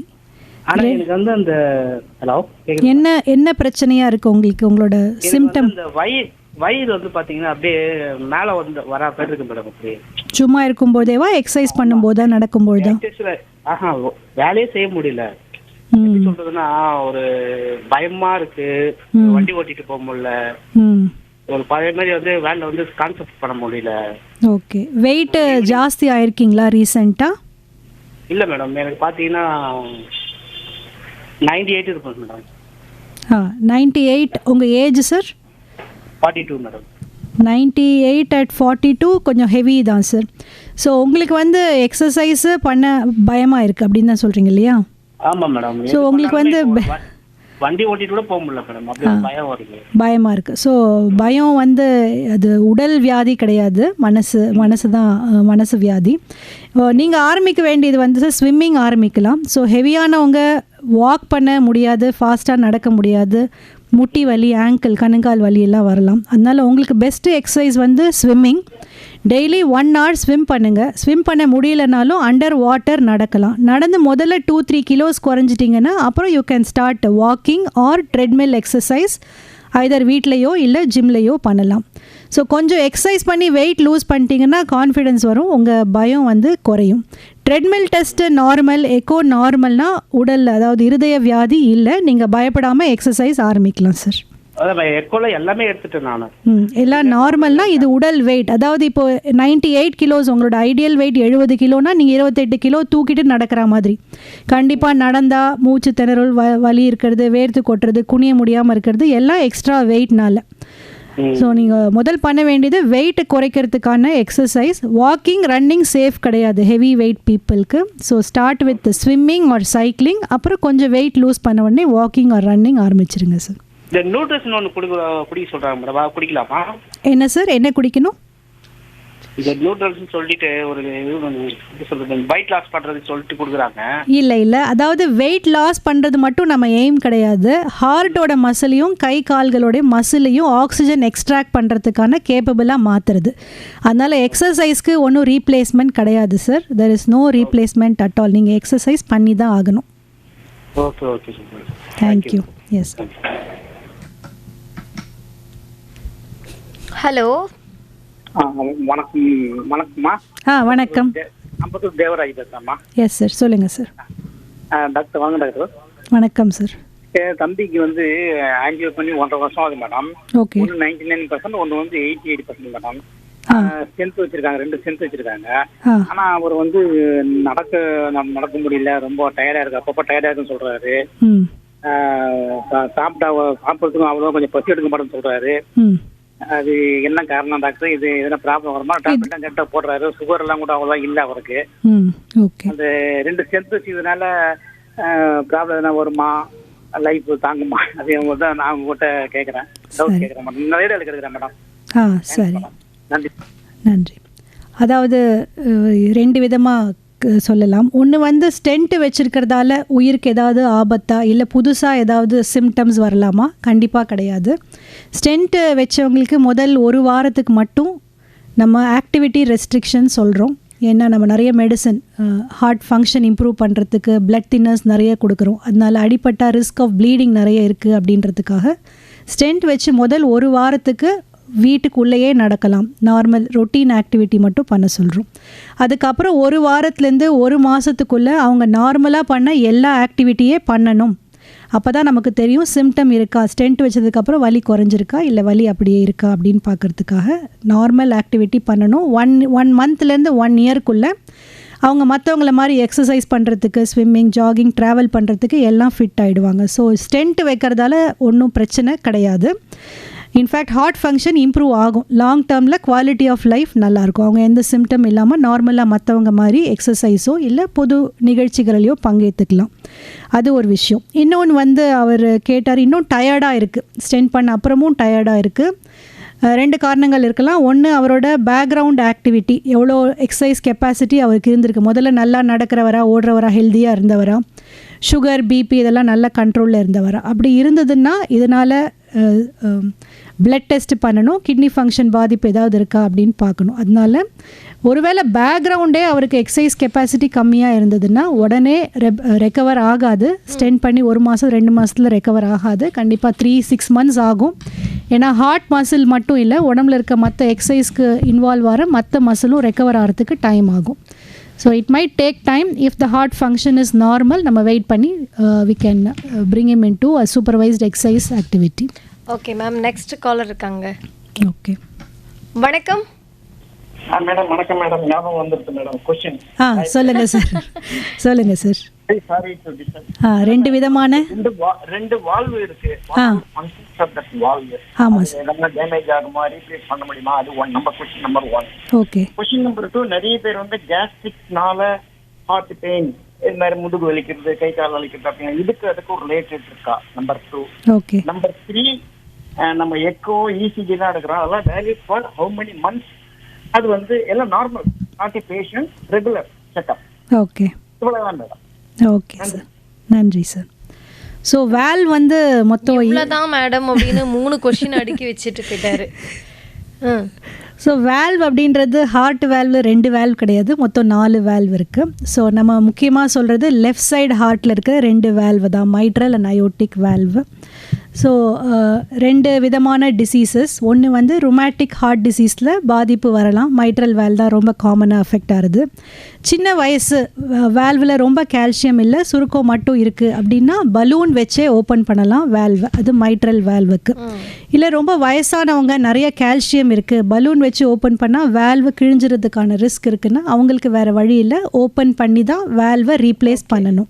ஆனால் எனக்கு வந்து அந்த என்ன பிரச்சனையா இருக்கு உங்களுக்கு? உங்களோட சிம்டம்? வயிறு வந்து பாத்தீங்கன்னா அப்படியே மேல வந்து வரா பேர் இருக்கு மேடம். அப்படியே சும்மா இருக்கும்போதேவா எக்ஸசைஸ் பண்ணும்போதா நடக்கும்போதா? எக்ஸசைஸ்ல வேலையே செய்ய முடியல. எப்படி சொல்றதுன்னா ஒரு பயமா இருக்கு, வண்டி ஓட்டிட்டு போக முடியல, ஒரு பழைய மாதிரி வந்து வேலை வந்து கான்செப்ட் பண்ண முடியல. ஓகே. வெயிட் ஜாஸ்தி ஆயிருக்கீங்களா ரீசெண்டா? இல்ல மேடம், எனக்கு பாத்தீங்கன்னா 98 இருக்கும் மேடம். 98. உங்க ஏஜ் சார்? 42 மேடம். 98 at 42 கொஞ்சம் ஹெவி தான் சார். ஸோ உங்களுக்கு வந்து எக்ஸசைஸ் பண்ண பயமாக இருக்குது அப்படின்னு தான் சொல்கிறீங்க இல்லையா? ஆமா மேடம். ஸோ உங்களுக்கு வந்து வண்டி ஓட்டிட்டு கூட போக முடியல மேடம். அப்படியே பயம் வருது. பயமாக இருக்குது. ஸோ பயம் வந்து அது உடல் வியாதி கிடையாது, மனசு தான் மனசு வியாதி. நீங்கள் ஆரம்பிக்க வேண்டியது வந்து சார் ஸ்விம்மிங் ஆரம்பிக்கலாம். ஸோ ஹெவியானவங்க வாக் பண்ண முடியாது, ஃபாஸ்ட்டாக நடக்க முடியாது, முட்டி வலி, ஆங்கிள், கணுங்கால் வலி எல்லாம் வரலாம். அதனால் உங்களுக்கு பெஸ்ட்டு எக்ஸசைஸ் வந்து ஸ்விம்மிங். டெய்லி 1 hour ஸ்விம் பண்ணுங்கள். ஸ்விம் பண்ண முடியலனாலும் அண்டர் வாட்டர் நடக்கலாம். நடந்து முதல்ல 2-3 kilos குறைஞ்சிட்டிங்கன்னா அப்புறம் you can start walking or treadmill exercise. Either வீட்லேயோ இல்லை ஜிம்லேயோ பண்ணலாம். ஸோ கொஞ்சம் எக்ஸசைஸ் பண்ணி வெயிட் லூஸ் பண்ணிட்டீங்கன்னா கான்ஃபிடென்ஸ் வரும், உங்கள் பயம் வந்து குறையும். ட்ரெட்மில் டெஸ்ட்டு நார்மல், எக்கோ நார்மல்னா உடல் அதாவது இருதய வியாதி இல்லை. நீங்கள் பயப்படாமல் எக்ஸசைஸ் ஆரம்பிக்கலாம் சார். அதான் எக்கோல எல்லாமே எடுத்துட்டேன் நான். எல்லாம் நார்மல்னா இது உடல் வெயிட். அதாவது இப்போ 98 kilos உங்களோட ஐடியல் வெயிட் 70 கிலோனா நீங்கள் 28 கிலோ தூக்கிட்டு நடக்கிற மாதிரி. கண்டிப்பாக நடந்தால் மூச்சு திணறல், வலி இருக்கிறது, வேர்த்து கொட்டுறது, குனிய முடியாமல் இருக்கிறது எல்லாம் எக்ஸ்ட்ரா வெயிட்னால. ஸோ நீங்கள் முதல் பண்ண வேண்டியது வெயிட்டை குறைக்கிறதுக்கான எக்ஸசைஸ். வாக்கிங், ரன்னிங் சேஃப் கிடையாது ஹெவி வெயிட் பீப்புளுக்கு. So start with swimming or cycling. அப்புறம் கொஞ்சம் வெயிட் லூஸ் பண்ண உடனே வாக்கிங் ஆர் ரன்னிங் ஆரம்பிச்சிருங்க சார். இந்த நியூட்ரிஷன் ஒன்று குடிக்க சொல்கிறாங்க மேடம், குடிக்கலாமா? என்ன சார், என்ன குடிக்கணும்? இந்த நியூட்ரிஷன் சொல்லிட்டு ஒரு சொல்றது வெயிட் லாஸ் பண்ணுறதுக்கு சொல்லிட்டு கொடுக்குறாங்க. இல்லை, அதாவது வெயிட் லாஸ் பண்ணுறது மட்டும் நம்ம எய்ம் கிடையாது. ஹார்ட்டோட மசிலையும் கை கால்களோட மசிலையும் ஆக்சிஜன் எக்ஸ்ட்ராக்ட் பண்ணுறதுக்கான கேப்பபிளாக மாற்றுறது. அதனால் எக்ஸசைஸ்க்கு ஒன்றும் ரீப்ளேஸ்மெண்ட் கிடையாது sir. There is no replacement at all. நீங்கள் எக்ஸசைஸ் பண்ணி தான் ஆகணும். Okay okay sir. Thank you. Yes. Hello. வணக்கம்மா. வணக்கம். அம்பத்தூர் தேவராஜ் பேசுறேம்மா. எஸ் சார், சொல்லுங்கள் சார். டாக்டர் வாங்க டாக்டர். வணக்கம் சார். என் தம்பிக்கு வந்து ஆன்ஜியோ பண்ணி 1.5 வருஷம் ஆகுது மேடம். ஓகே. ஒன்று 99%, ஒன்று வந்து 88% மேடம். ஸ்ட்ரென்த் வச்சிருக்காங்க, 2 ஸ்ட்ரென்த் வச்சிருக்காங்க. ஆனா அவர் வந்து நடக்க முடியல, ரொம்ப டயர்டா இருக்கு, அப்பப்போ டயர்டா இருக்குன்னு சொல்றாரு. சாப்பிட்றதுக்கும் அவ்வளோ கொஞ்சம் பசி எடுக்க மாட்டேன்னு சொல்றாரு. அது என்ன காரணம் டாக்டர்? இது எதனா ப்ராப்ளம் வருமா? டேப்லெட் கரெக்டாக போடுறாரு, சுகர் எல்லாம் கூட அவ்வளோ இல்லை அவருக்கு. அந்த 2 ஸ்ட்ரென்த் வச்சதுனால ப்ராப்ளம் எதனா வருமா, லைஃப் தாங்குமா? அது தான் நான் உங்கள்கிட்ட கேட்குறேன், டவுட் கேட்குறேன் மேடம். நிறைய கேட்குறேன் மேடம். சரி, நன்றி. நன்றி. அதாவது 2 விதமாக சொல்லலாம். ஒன்று வந்து ஸ்டென்ட் வச்சுருக்கிறதால உயிருக்கு ஏதாவது ஆபத்தா, இல்லை புதுசாக ஏதாவது சிம்டம்ஸ் வரலாமா? கண்டிப்பாக கிடையாது. ஸ்டென்ட்டு வச்சவங்களுக்கு முதல் 1 வாரத்துக்கு மட்டும் நம்ம ஆக்டிவிட்டி ரெஸ்ட்ரிக்ஷன் சொல்கிறோம். ஏன்னா நம்ம நிறைய மெடிசன் ஹார்ட் ஃபங்க்ஷன் இம்ப்ரூவ் பண்ணுறதுக்கு பிளட் தின்னர்ஸ் நிறைய கொடுக்குறோம். அதனால் அடிப்பட்ட ரிஸ்க் ஆஃப் ப்ளீடிங் நிறைய இருக்குது அப்படின்றதுக்காக ஸ்டென்ட் வச்சு முதல் 1 வாரத்துக்கு வீட்டுக்குள்ளேயே நடக்கலாம். நார்மல் ரொட்டீன் ஆக்டிவிட்டி மட்டும் பண்ண சொல்கிறோம். அதுக்கப்புறம் 1 வாரத்துலேருந்து 1 மாதத்துக்குள்ளே அவங்க நார்மலாக பண்ண எல்லா ஆக்டிவிட்டியே பண்ணணும். அப்போ தான் நமக்கு தெரியும் சிம்டம் இருக்கா, ஸ்டென்ட் வச்சதுக்கப்புறம் வலி குறைஞ்சிருக்கா இல்லை வலி அப்படியே இருக்கா அப்படின்னு பார்க்குறதுக்காக நார்மல் ஆக்டிவிட்டி பண்ணணும். 1 மந்த்லேருந்து 1 இயர்க்குள்ளே அவங்க மற்றவங்கள மாதிரி எக்ஸசைஸ் பண்ணுறதுக்கு, ஸ்விம்மிங், ஜாகிங், ட்ராவல் பண்ணுறதுக்கு எல்லாம் ஃபிட் ஆகிடுவாங்க. ஸோ ஸ்டென்ட் வைக்கிறதால ஒன்றும் பிரச்சனை கிடையாது. இன்ஃபேக்ட் ஹார்ட் ஃபங்க்ஷன் இம்ப்ரூவ் ஆகும். லாங் டேர்மில் குவாலிட்டி ஆஃப் லைஃப் நல்லாயிருக்கும். அவங்க எந்த சிம்டம் இல்லாமல் நார்மலாக மற்றவங்க மாதிரி எக்ஸசைஸோ இல்லை பொது நிகழ்ச்சிகளையோ பங்கேற்றுக்கலாம். அது ஒரு விஷயம். இன்னொன்று வந்து அவர் கேட்டார், இன்னும் டயர்டாக இருக்குது, ஸ்டென்ட் பண்ண அப்புறமும் டயர்டாக இருக்குது. 2 காரணங்கள் இருக்கலாம். ஒன்று, அவரோட பேக்ரவுண்ட் ஆக்டிவிட்டி, எவ்வளோ எக்ஸசைஸ் கெப்பாசிட்டி அவருக்கு இருந்திருக்கு. முதல்ல நல்லா நடக்கிறவரா, ஓடுறவரா, ஹெல்த்தியாக இருந்தவரா, சுகர் பிபி இதெல்லாம் நல்ல கண்ட்ரோலில் இருந்தவரா. அப்படி இருந்ததுன்னா இதனால் பிளட் டெஸ்ட் பண்ணணும், கிட்னி ஃபங்க்ஷன் பாதிப்பு ஏதாவது இருக்கா அப்படின்னு பார்க்கணும். அதனால ஒருவேளை பேக்ரவுண்டே அவருக்கு எக்ஸசைஸ் கெப்பாசிட்டி கம்மியாக இருந்ததுன்னா உடனே ரெக்கவர் ஆகாது. ஸ்டென்ட் பண்ணி 1 மாதம் 2 மாதத்தில் ரெக்கவர் ஆகாது. கண்டிப்பாக 3-6 months ஆகும். ஏன்னா ஹார்ட் மசில் மட்டும் இல்லை, உடம்புல இருக்க மற்ற எக்ஸசைஸ்க்கு இன்வால்வ் ஆகிற மற்ற மசிலும் ரெக்கவர் ஆகிறதுக்கு டைம் ஆகும். So it might take time. If the heart function is normal, நம்ம வெயிட் பண்ணி we can bring him into a supervised exercise activity. Okay ma'am, next caller இருக்காங்க. ஓகே, வணக்கம். மேடம் வணக்கம் மேடம். ஞாபகம் வந்துருச்சு மேடம். கொஸ்டின் சொல்லுங்கள் sir. சொல்லுங்கள் sir. Sorry to disturb. 2 விதமான ரெண்டு வால்வு இருக்கு. வால்வு ஆமாம் சார். நம்ம டேமேஜ் ஆகுமா, ரீப்ளேஸ் பண்ண முடியுமா? அது number question number 1. Okay. Question number 2, நிறைய பேர் வந்து கேஸ்ட்ரிக்னால ஹார்ட் பெயின், இது மாதிரி முதுகு வலிக்கிறது, கை கால் வலிக்கிறது அப்படின்னா அதுக்கு ஒரு ரிலேட்டட் இருக்கா? நம்பர் 2. ஓகே. நம்பர் 3, நம்ம எக்கோ இசிஜி தான் எடுக்கிறோம். அதெல்லாம் valid for how many months? அது வந்து எல்லாம் normal, not a patient, regular checkup. Okay, இவ்வளவுதான் மேடம். ஓகே சார், நன்றி சார். ஸோ வேல்வ் வந்து மொத்தம் இவ்வளோதான் மேடம் அப்படின்னு 3 கொஸ்டின் அடுக்கி வச்சுட்டு போயிட்டாரு. ஸோ வேல்வ் அப்படின்றது ஹார்ட் வேல்வு 2 வேல்வ் கிடையாது, மொத்தம் 4 வேல்வ் இருக்குது. ஸோ நம்ம முக்கியமாக சொல்கிறது லெஃப்ட் சைடு ஹார்ட்டில் இருக்க 2 வேல்வு தான், mitral and aortic valve. So 2 விதமான டிசீசஸ். ஒன்று வந்து ருமேட்டிக் ஹார்ட் டிசீஸில் பாதிப்பு வரலாம். மைட்ரல் வேல்வ் தான் ரொம்ப காமனாக அஃபெக்ட் ஆகுது. சின்ன வயசு வேல்வில் ரொம்ப கால்சியம் இல்லை, சுருக்கம் மட்டும் இருக்குது அப்படின்னா பலூன் வச்சே ஓப்பன் பண்ணலாம் வேல்வு, அது மைட்ரல் வேல்வுக்கு. இல்லை ரொம்ப வயசானவங்க நிறைய கால்சியம் இருக்குது, பலூன் வச்சு ஓப்பன் பண்ணால் வேல்வு கிழிஞ்சிறதுக்கான ரிஸ்க் இருக்குன்னா அவங்களுக்கு வேறு வழி இல்லை, ஓப்பன் பண்ணி தான் வேல்வை ரீப்ளேஸ் பண்ணணும்.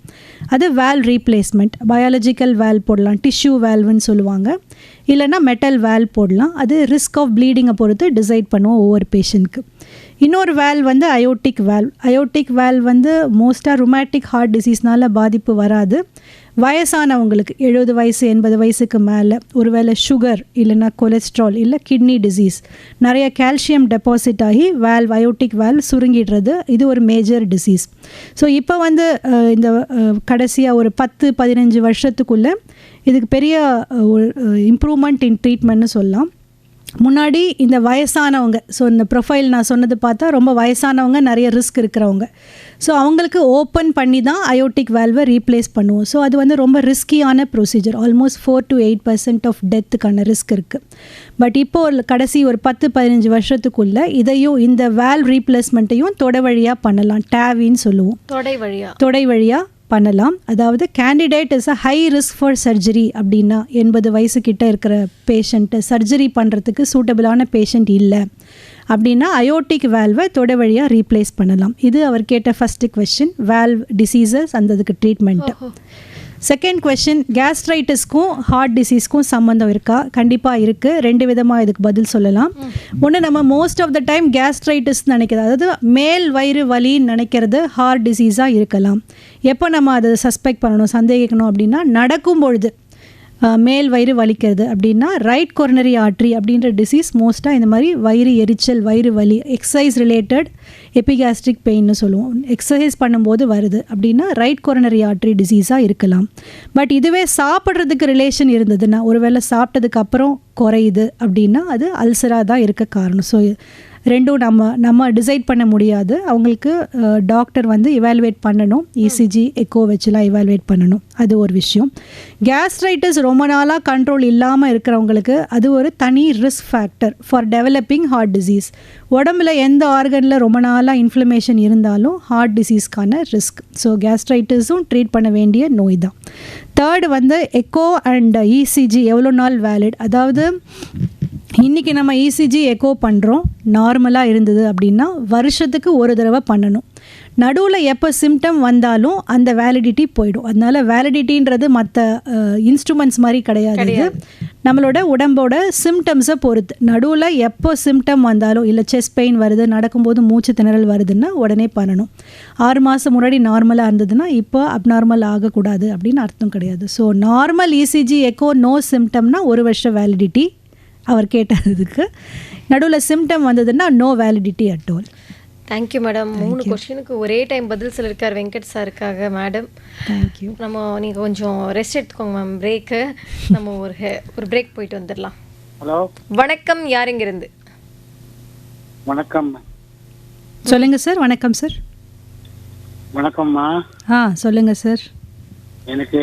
அது வேல்வ் ரீப்ளேஸ்மெண்ட். பயாலஜிக்கல் வேல்வ் போடலாம், டிஷ்யூ வேல்வுன்னு சொல்லுவாங்க, இல்லைன்னா மெட்டல் வேல்வ் போடலாம். அது ரிஸ்க் ஆஃப் ப்ளீடிங்கை பொறுத்து டிசைட் பண்ணுவோம் ஒவ்வொரு பேஷண்ட்க்கு. இன்னொரு வேல்வ் வந்து அயோட்டிக் வேல்வ். அயோட்டிக் வேல்வ் வந்து மோஸ்ட்டாக ருமேட்டிக் ஹார்ட் டிசீஸ்னால் பாதிப்பு வராது. வயசானவங்களுக்கு 70 வயசு 80 வயசுக்கு மேலே ஒருவேளை சுகர் இல்லைன்னா கொலஸ்ட்ரால் இல்லை கிட்னி டிசீஸ், நிறைய கால்சியம் டெபாசிட் ஆகி வேல்வ் அயோட்டிக் வேல்வ் சுருங்கிடுறது, இது ஒரு மேஜர் டிசீஸ். ஸோ இப்போ வந்து இந்த கடைசியாக ஒரு 10-15 வருஷத்துக்குள்ளே இதுக்கு பெரிய இம்ப்ரூவ்மெண்ட் இன் ட்ரீட்மெண்ட்னு சொல்லலாம். முன்னாடி இந்த வயசானவங்க, ஸோ இந்த ப்ரொஃபைல் நான் சொன்னது பார்த்தா ரொம்ப வயசானவங்க, நிறைய ரிஸ்க் இருக்கிறவங்க, ஸோ அவங்களுக்கு ஓப்பன் பண்ணி தான் அயோட்டிக் வேல்வை ரீப்ளேஸ் பண்ணுவோம். ஸோ அது வந்து ரொம்ப ரிஸ்கியான ப்ரொசீஜர். ஆல்மோஸ்ட் 4-8% ஆஃப் டெத்துக்கான ரிஸ்க் இருக்குது. பட் இப்போது கடைசி ஒரு 10-15 வருஷத்துக்குள்ளே இதையும் இந்த வேல்வ் ரீப்ளேஸ்மெண்ட்டையும் தொடை வழியாக பண்ணலாம். டேவின்னு சொல்லுவோம், தொடை வழியாக பண்ணலாம். அதாவது candidate is a high risk for surgery அப்படின்னா 80 வயசுக்கிட்ட இருக்கிற பேஷண்ட்டு சர்ஜரி பண்ணுறதுக்கு சூட்டபிளான பேஷண்ட் இல்லை அப்படின்னா அயோட்டிக் வேல்வை தொடை வழியாக ரீப்ளேஸ் பண்ணலாம். இது அவர் கேட்ட ஃபஸ்ட்டு கொஸ்டின், வேல்வ் டிசீசஸ் அந்த அதுக்கு ட்ரீட்மெண்ட்டு. செகண்ட் கொஸ்டின், கேஸ்ட்ரைட்டிஸ்க்கும் ஹார்ட் டிசீஸ்க்கும் சம்மந்தம் இருக்கா? கண்டிப்பாக இருக்குது. 2 விதமாக இதுக்கு பதில் சொல்லலாம். ஒன்று, நம்ம most of the time gastritis நினைக்கிறது, அதாவது மேல் வயிறு வலின்னு நினைக்கிறது ஹார்ட் டிசீஸாக இருக்கலாம். எப்போ நம்ம அதை சஸ்பெக்ட் பண்ணணும், சந்தேகிக்கணும் அப்படின்னா நடக்கும் பொழுது மேல் வயிறு வலிக்கிறது அப்படின்னா ரைட் கொரோனரி ஆர்ட்ரி அப்படின்ற டிசீஸ் மோஸ்ட்டாக இந்த மாதிரி வயிறு எரிச்சல், வயிறு வலி, எக்ஸசைஸ் ரிலேட்டட் எபிகாஸ்ட்ரிக் பெயின்னு சொல்லுவோம், எக்ஸசைஸ் பண்ணும்போது வருது அப்படின்னா ரைட் கொரோனரி ஆர்ட்ரி டிசீஸாக இருக்கலாம். பட் இதுவே சாப்பிட்றதுக்கு ரிலேஷன் இருந்ததுன்னா, ஒருவேளை சாப்பிட்டதுக்கு அப்புறம் குறையுது அப்படின்னா அது அல்சராக தான் இருக்க காரணம். ஸோ ரெண்டும் நம்ம டிசைட் பண்ண முடியாது. அவங்களுக்கு டாக்டர் வந்து இவாலுவேட் பண்ணணும், இசிஜி எக்கோ வச்சுலாம் இவாலுவேட் பண்ணணும். அது ஒரு விஷயம். கேஸ்ட்ரைட்டிஸ் ரொம்ப நாளாக கண்ட்ரோல் இல்லாமல் இருக்கிறவங்களுக்கு அது ஒரு தனி risk factor for developing heart disease. உடம்புல எந்த ஆர்கனில் ரொம்ப நாளாக இன்ஃப்ளமேஷன் இருந்தாலும் ஹார்ட் டிசீஸ்க்கான ரிஸ்க். ஸோ கேஸ்ட்ரைட்டிஸும் ட்ரீட் பண்ண வேண்டிய நோய் தான். தேர்டு வந்து எக்கோ அண்ட் இசிஜி எவ்வளோ நாள் வேலிட். அதாவது இன்றைக்கி நம்ம இசிஜி எக்கோ பண்ணுறோம், நார்மலாக இருந்தது அப்படின்னா வருஷத்துக்கு ஒரு தடவை பண்ணணும். நடுவில் எப்போ சிம்டம் வந்தாலும் அந்த வேலிடிட்டி போயிடும். அதனால் வேலிடிட்டின்றது மற்ற இன்ஸ்ட்ருமெண்ட்ஸ் மாதிரி கிடையாது, நம்மளோட உடம்போட சிம்டம்ஸை பொறுத்து. நடுவில் எப்போ சிம்டம் வந்தாலும், இல்லை செஸ்ட் பெயின் வருது, நடக்கும்போது மூச்சு திணறல் வருதுன்னா உடனே பண்ணணும். 6 மாதம் முன்னாடி நார்மலாக இருந்ததுன்னா இப்போ அப்நார்மல் ஆகக்கூடாது அப்படின்னு அர்த்தம் கிடையாது. So normal ECG echo no சிம்டம்னா 1 வருஷம் வேலிடிட்டி அவர் கேட்டதுக்கு. நடுவில் சிம்டம் வந்ததுன்னா no validity at all. Thank you madam. 3 கொஸ்டினுக்கு ஒரே டைம் பதில் சொல்லியிருக்கார் வெங்கட் சாருக்காக மேடம். தேங்க்யூ. நீங்கள் கொஞ்சம் ரெஸ்ட் எடுத்துக்கோங்க மேம். பிரேக்கு நம்ம ஒரு பிரேக் போயிட்டு வந்துடலாம். ஹலோ, வணக்கம். யாருங்கிருந்து? வணக்கம். சொல்லுங்கள் சார். வணக்கம் சார். வணக்கம்மா. சொல்லுங்கள் சார். எனக்கு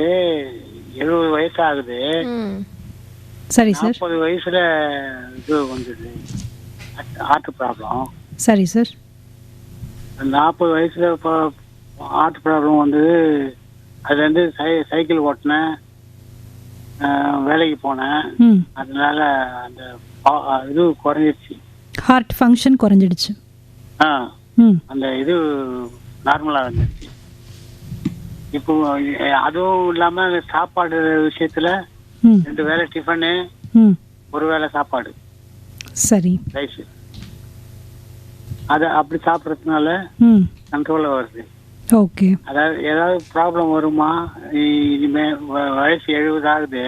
70 வயசு ஆகுது. சரி சார். 40 வயசுல இது வந்தது, ஹார்ட் ப்ராப்ளம். சரி சார். 40 வயசுல இப்போ ஹார்ட் ப்ராப்ளம் வந்து அதுலேருந்து சைக்கிள் ஓட்டினேன், வேலைக்கு போனேன். அதனால அந்த இது குறைஞ்சிருச்சு. ஹார்ட் ஃபங்க்ஷன் குறைஞ்சிடுச்சு. அந்த இது நார்மலாக வந்துருச்சு. இப்போ அதுவும் இல்லாமல் சாப்பாடு விஷயத்துல 2 வேளை டிஃபனு, 1 வேளை சாப்பாடு. சரி. ரைஸ் அது அப்படி சாப்பிட்றதுனால கண்ட்ரோலில் வருது. ஓகே. அதாவது ஏதாவது ப்ராப்ளம் வருமா இனிமே? வயசு 70 ஆகுது,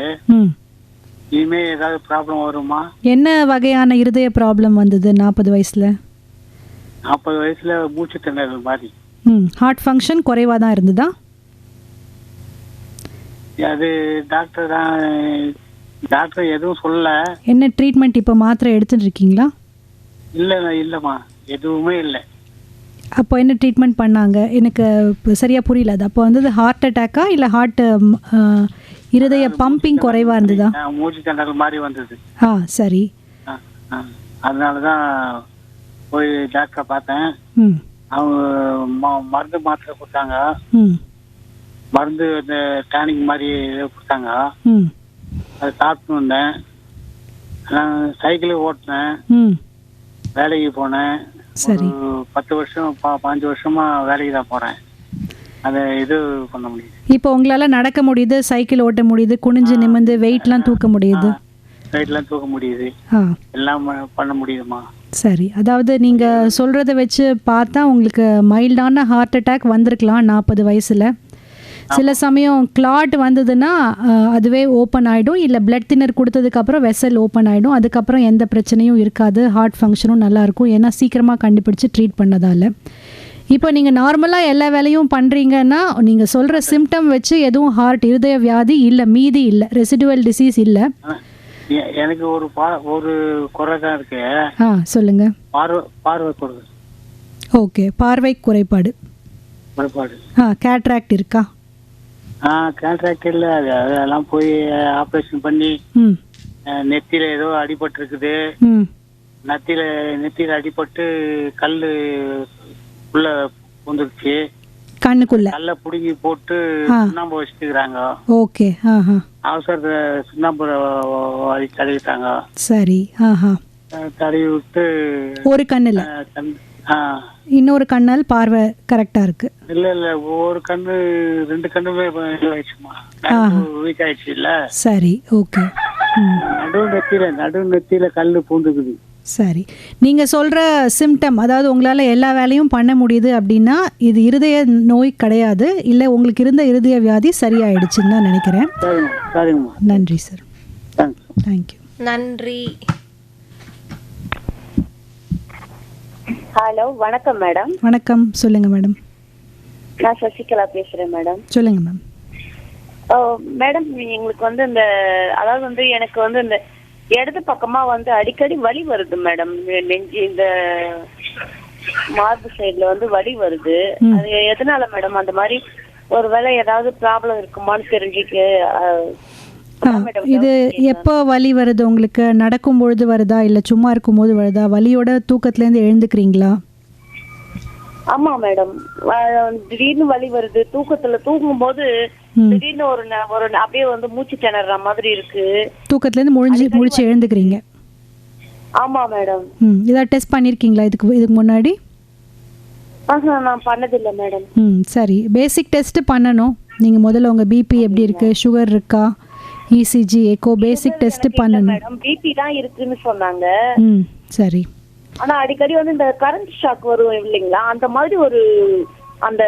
இனிமே ஏதாவது ப்ராப்ளம் வருமா? என்ன வகையான இருதய ப்ராப்ளம் வந்தது 40 வயசுல? 40 வயசுல மூச்சு திணறல் மாதிரி. ஹார்ட் ஃபங்க்ஷன் குறைவாக தான் இருந்ததா? அது டாக்டர் எதுவும் சொல்லல. என்ன ட்ரீட்மெண்ட் இப்போ மாத்திரை எடுத்துட்டு இருக்கீங்களா? இல்லைம்மா, எதுவுமே இல்லை. அப்போ என்ன ட்ரீட்மெண்ட் பண்ணாங்க? எனக்கு இப்போ சரியாக புரியல. அது அப்போ வந்தது ஹார்ட் அட்டாக்கா இல்லை ஹார்ட் இருதய பம்பிங் குறைவாக இருந்ததா? மூச்சு திணறல் மாதிரி வந்தது. சரி. அதனால தான் போய் டாக்டரை பார்த்தேன். அவங்க மருந்து மாத்திரை கொடுத்தாங்க. மருந்து இந்த டானிக் மாதிரி கொடுத்தாங்க. அதை சாப்பிட்டு வந்தேன். நான் சைக்கிள் ஓட்டினேன், வேலைக்கு போனேன். சரி. 10 வருஷம் 5 வருஷமா வேலைக்கு தான் போறேன். அதை இது பண்ண முடியுது. இப்போ உங்களால் நடக்க முடியுது, சைக்கிள் ஓட்ட முடியுது, குனிஞ்சு நிமிந்து வெயிட்லாம் தூக்க முடியுது? வெயிட்லாம் தூக்க முடியுது, எல்லாம் பண்ண முடியுதுமா. சரி. அதாவது நீங்கள் சொல்கிறத வச்சு பார்த்தா உங்களுக்கு மைல்டான ஹார்ட் அட்டாக் வந்திருக்கலாம் 40 வயசில். சில சமயம் கிளாட் வந்ததுன்னா அதுவே ஓப்பன் ஆகிடும், இல்லை பிளட் தின்னர் கொடுத்ததுக்கப்புறம் வெசல் ஓப்பன் ஆகிடும். அதுக்கப்புறம் எந்த பிரச்சனையும் இருக்காது, ஹார்ட் ஃபங்க்ஷனும் நல்லாயிருக்கும். ஏன்னா சீக்கிரமாக கண்டுபிடிச்சி ட்ரீட் பண்ணதால். இப்போ நீங்கள் நார்மலாக எல்லா வேலையும் பண்ணுறீங்கன்னா நீங்கள் சொல்கிற சிம்டம் வச்சு எதுவும் ஹார்ட் இருதய வியாதி இல்லை, மீதி இல்லை, ரெசிடுவல் டிசீஸ் இல்லை. எனக்கு ஒரு குறை தான் இருக்கு. சொல்லுங்க. பார்வை குறை. ஓகே. பார்வை குறைபாடு. கேட்ராக்ட் இருக்கா? கேட்ராக்ட் இல்லை, அதெல்லாம் போய் ஆப்ரேஷன் பண்ணி நெத்தியில ஏதோ அடிபட்டு இருக்குது. நெத்தியில அடிபட்டு கல் உள்ள வந்துருச்சு. கண்ணுக்குள்ள கல்ல புடுங்கி போட்டு சுண்ணாம்பு வச்சுக்கிறாங்க. ஓகே. அவசர சுண்ணாம்பு தடவிட்டாங்க. சரி. தடவி விட்டு ஒரு கண்ணுல, இன்னொரு கண்ணால் பார்வை கரெக்டா இருக்கு? இல்ல ஒரு கண்ணு 2 கண்ணுமே ஆயிடுச்சுமா, வீக் ஆயிடுச்சு. இல்ல சரி. ஓகே. நடு நெத்தியில கல்லு பூந்துக்குது. சரி. நீங்கள் சொல்கிற சிம்டம், அதாவது உங்களால் எல்லா வேலையும் பண்ண முடியுது அப்படின்னா இது இருதய நோய் கிடையாது, இல்லை உங்களுக்கு இருந்த இருதய வியாதி சரியாயிடுச்சுன்னு தான் நினைக்கிறேன். நன்றி சார். தேங்க்யூ. நன்றி. ஹலோ, வணக்கம் மேடம். வணக்கம். சொல்லுங்க மேடம். நான் சசிகலா பேசுறேன் மேடம். சொல்லுங்க மேம். மேடம், எங்களுக்கு வந்து இந்த அதாவது வந்து எனக்கு வந்து இந்த இடது பக்கமா வந்து அடிக்கடி வலி வருது மேடம். நெஞ்சு இந்த மார்பு சைடுல வந்து வலி வருது. அது எதனால மேடம்? அந்த மாதிரி ஒருவேளை ஏதாவது ப்ராப்ளம் இருக்குமான்னு தெரிஞ்சுக்க. இது எப்போ வலி வருது உங்களுக்கு? நடக்கும் பொழுது வருதா இல்லை சும்மா இருக்கும் போது வருதா? வலியோட தூக்கத்துலேருந்து எழுந்துக்கிறீங்களா? ஆமா மேடம், திடீர்னு வலி வருது. தூக்கத்துல தூங்கும் போது திடீர்னு ஒரு அப்படியே வந்து மூச்சு திணற மாதிரி இருக்கு. தூக்கத்துல இருந்து முழிச்சு எழுந்துக்கிறீங்க? ஆமா மேடம். இதை டெஸ்ட் பண்ணிருக்கீங்களா இதுக்கு முன்னாடி? நான் பண்ணதில்லை மேடம். சரி. பேசிக் டெஸ்ட் பண்ணணும். நீங்க முதல்ல உங்க பிபி எப்படி இருக்கு, சுகர் இருக்கா, இசிஜி, எக்கோ, பேசிக் டெஸ்ட் பண்ணணும். மேடம் பிபி தான் இருக்குன்னு சொன்னாங்க. சரி. ஆனா அடிக்கடி வந்து இந்த கரண்ட் ஷாக் வரும் இல்லைங்களா, அந்த மாதிரி ஒரு அந்த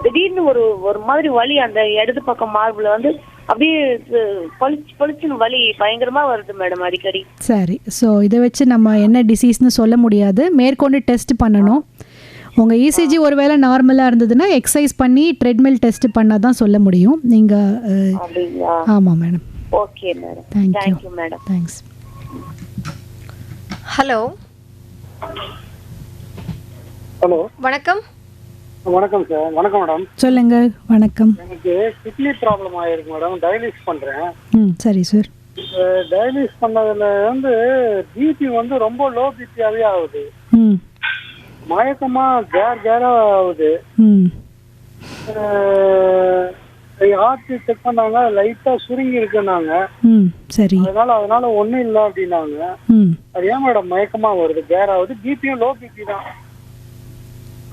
திடீர்னு ஒரு மாதிரி வலி அந்த இடது பக்கம் மார்புல வந்து அப்படியே பளிச்சுன்னு வலி பயங்கரமா வருது மேடம் அடிக்கடி. சரி. ஸோ இதை வச்சு நம்ம என்ன டிசீஸ்னு சொல்ல முடியாது, மேற்கொண்டு டெஸ்ட் பண்ணணும். உங்கள் இசிஜி ஒருவேளை நார்மலாக இருந்ததுன்னா எக்ஸசைஸ் பண்ணி ட்ரெட்மில் டெஸ்ட் பண்ணால் தான் சொல்ல முடியும். நீங்கள் அப்படிங்களா? ஆமாம் madam. Okay madam. Thank you. Thank you madam. Thanks. Hello hello, வணக்கம். வணக்கம் சார். வணக்கம் மேடம். சொல்லுங்க. வணக்கம். எனக்கு கிட்னி ப்ராப்ளம் ஆயிருக்கு மேடம். டயாலிசிஸ் பண்றேன். சரி சார். டயாலிசிஸ் பண்ணதுல பிபி ரொம்ப லோ பிபியாவே ஆகுது. மயக்கமா கேரா ஆகுது. ஹார்ட் செக் பண்ணாங்க, லைட்டா சுருங்கி இருக்குன்னாங்க. சரி. அதனால ஒண்ணும் இல்ல அப்படின்னாங்க. அது ஏன் மேடம் மயக்கமா வருது, கேர் ஆகுது? பிபியும் லோ பிபி தான்,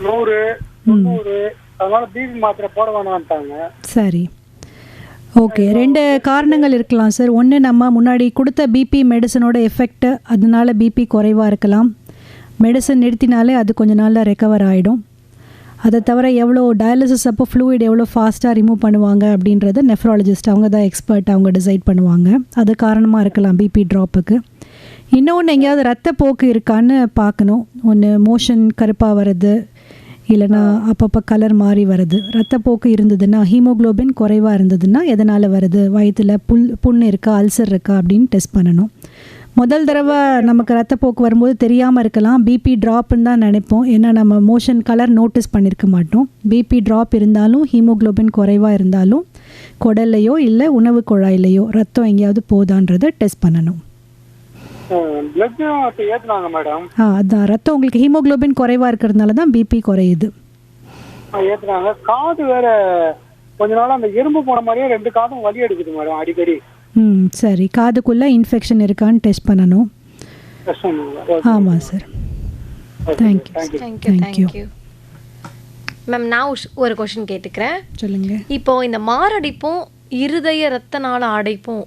100 90. அதனால பிபி மாத்திரை போட வேணான்ட்டாங்க. சரி, ஓகே. 2 காரணங்கள் இருக்கலாம் சார். ஒன்று, நம்ம முன்னாடி கொடுத்த பிபி மெடிசனோட எஃபெக்ட், அதனால பிபி குறைவாக இருக்கலாம். மெடிசன் நிறுத்தினாலே அது கொஞ்ச நாளில் ரெக்கவர் ஆகிடும். அதை தவிர எவ்வளோ டயாலிசிஸ் அப்போ ஃப்ளூயிட் எவ்வளோ ஃபாஸ்ட்டாக ரிமூவ் பண்ணுவாங்க அப்படின்றது நெஃப்ராலஜிஸ்ட் அவங்க தான் எக்ஸ்பர்ட், அவங்க டிசைட் பண்ணுவாங்க. அது காரணமாக இருக்கலாம் பிபி ட்ராப்புக்கு. இன்னொன்று, எங்கேயாவது ரத்தப்போக்கு இருக்கான்னு பார்க்கணும். ஒன்று மோஷன் கருப்பாக வருது, இல்லைனா அப்பப்போ கலர் மாறி வருது. ரத்தப்போக்கு இருந்ததுன்னா, ஹீமோக்ளோபின் குறைவாக இருந்ததுன்னா எதனால் வருது, வயிற்றில் புண் இருக்கா, அல்சர் இருக்கா அப்படின்னு டெஸ்ட் பண்ணணும். முதல் தடவை நமக்கு ரத்தப்போக்கு வரும்போது தெரியாமல் இருக்கலாம், பிபி ட்ராப்னு தான் நினைப்போம். ஏன்னா நம்ம மோஷன் கலர் நோட்டீஸ் பண்ணியிருக்க மாட்டோம். பிபி ட்ராப் இருந்தாலும், ஹீமோக்ளோபின் குறைவாக இருந்தாலும், குடல்லையோ இல்லை உணவு குழாயிலையோ ரத்தம் எங்கேயாவது போதான்றதை டெஸ்ட் பண்ணணும். அதான் ரத்தம் உங்களுக்கு ஹீமோக்ளோபின் குறைவாக இருக்கிறதுனால தான் பிபி குறையுது. ஏத்துறாங்க. காது வேற கொஞ்ச நாள் அந்த எறும்பு போன மாதிரியே 2 காதும் வலி எடுக்குது மேடம் அடிக்கடி. சரி, காதுக்குள்ளே இன்ஃபெக்ஷன் இருக்கான்னு டெஸ்ட் பண்ணணும். ஆமாம் சார். தேங்க்யூ. மேம், நான் ஒரு கொஸ்டின் கேட்டுக்கிறேன். சொல்லுங்க. இப்போ இந்த மாரடைப்பும் இருதய ரத்த நாள அடைப்பும்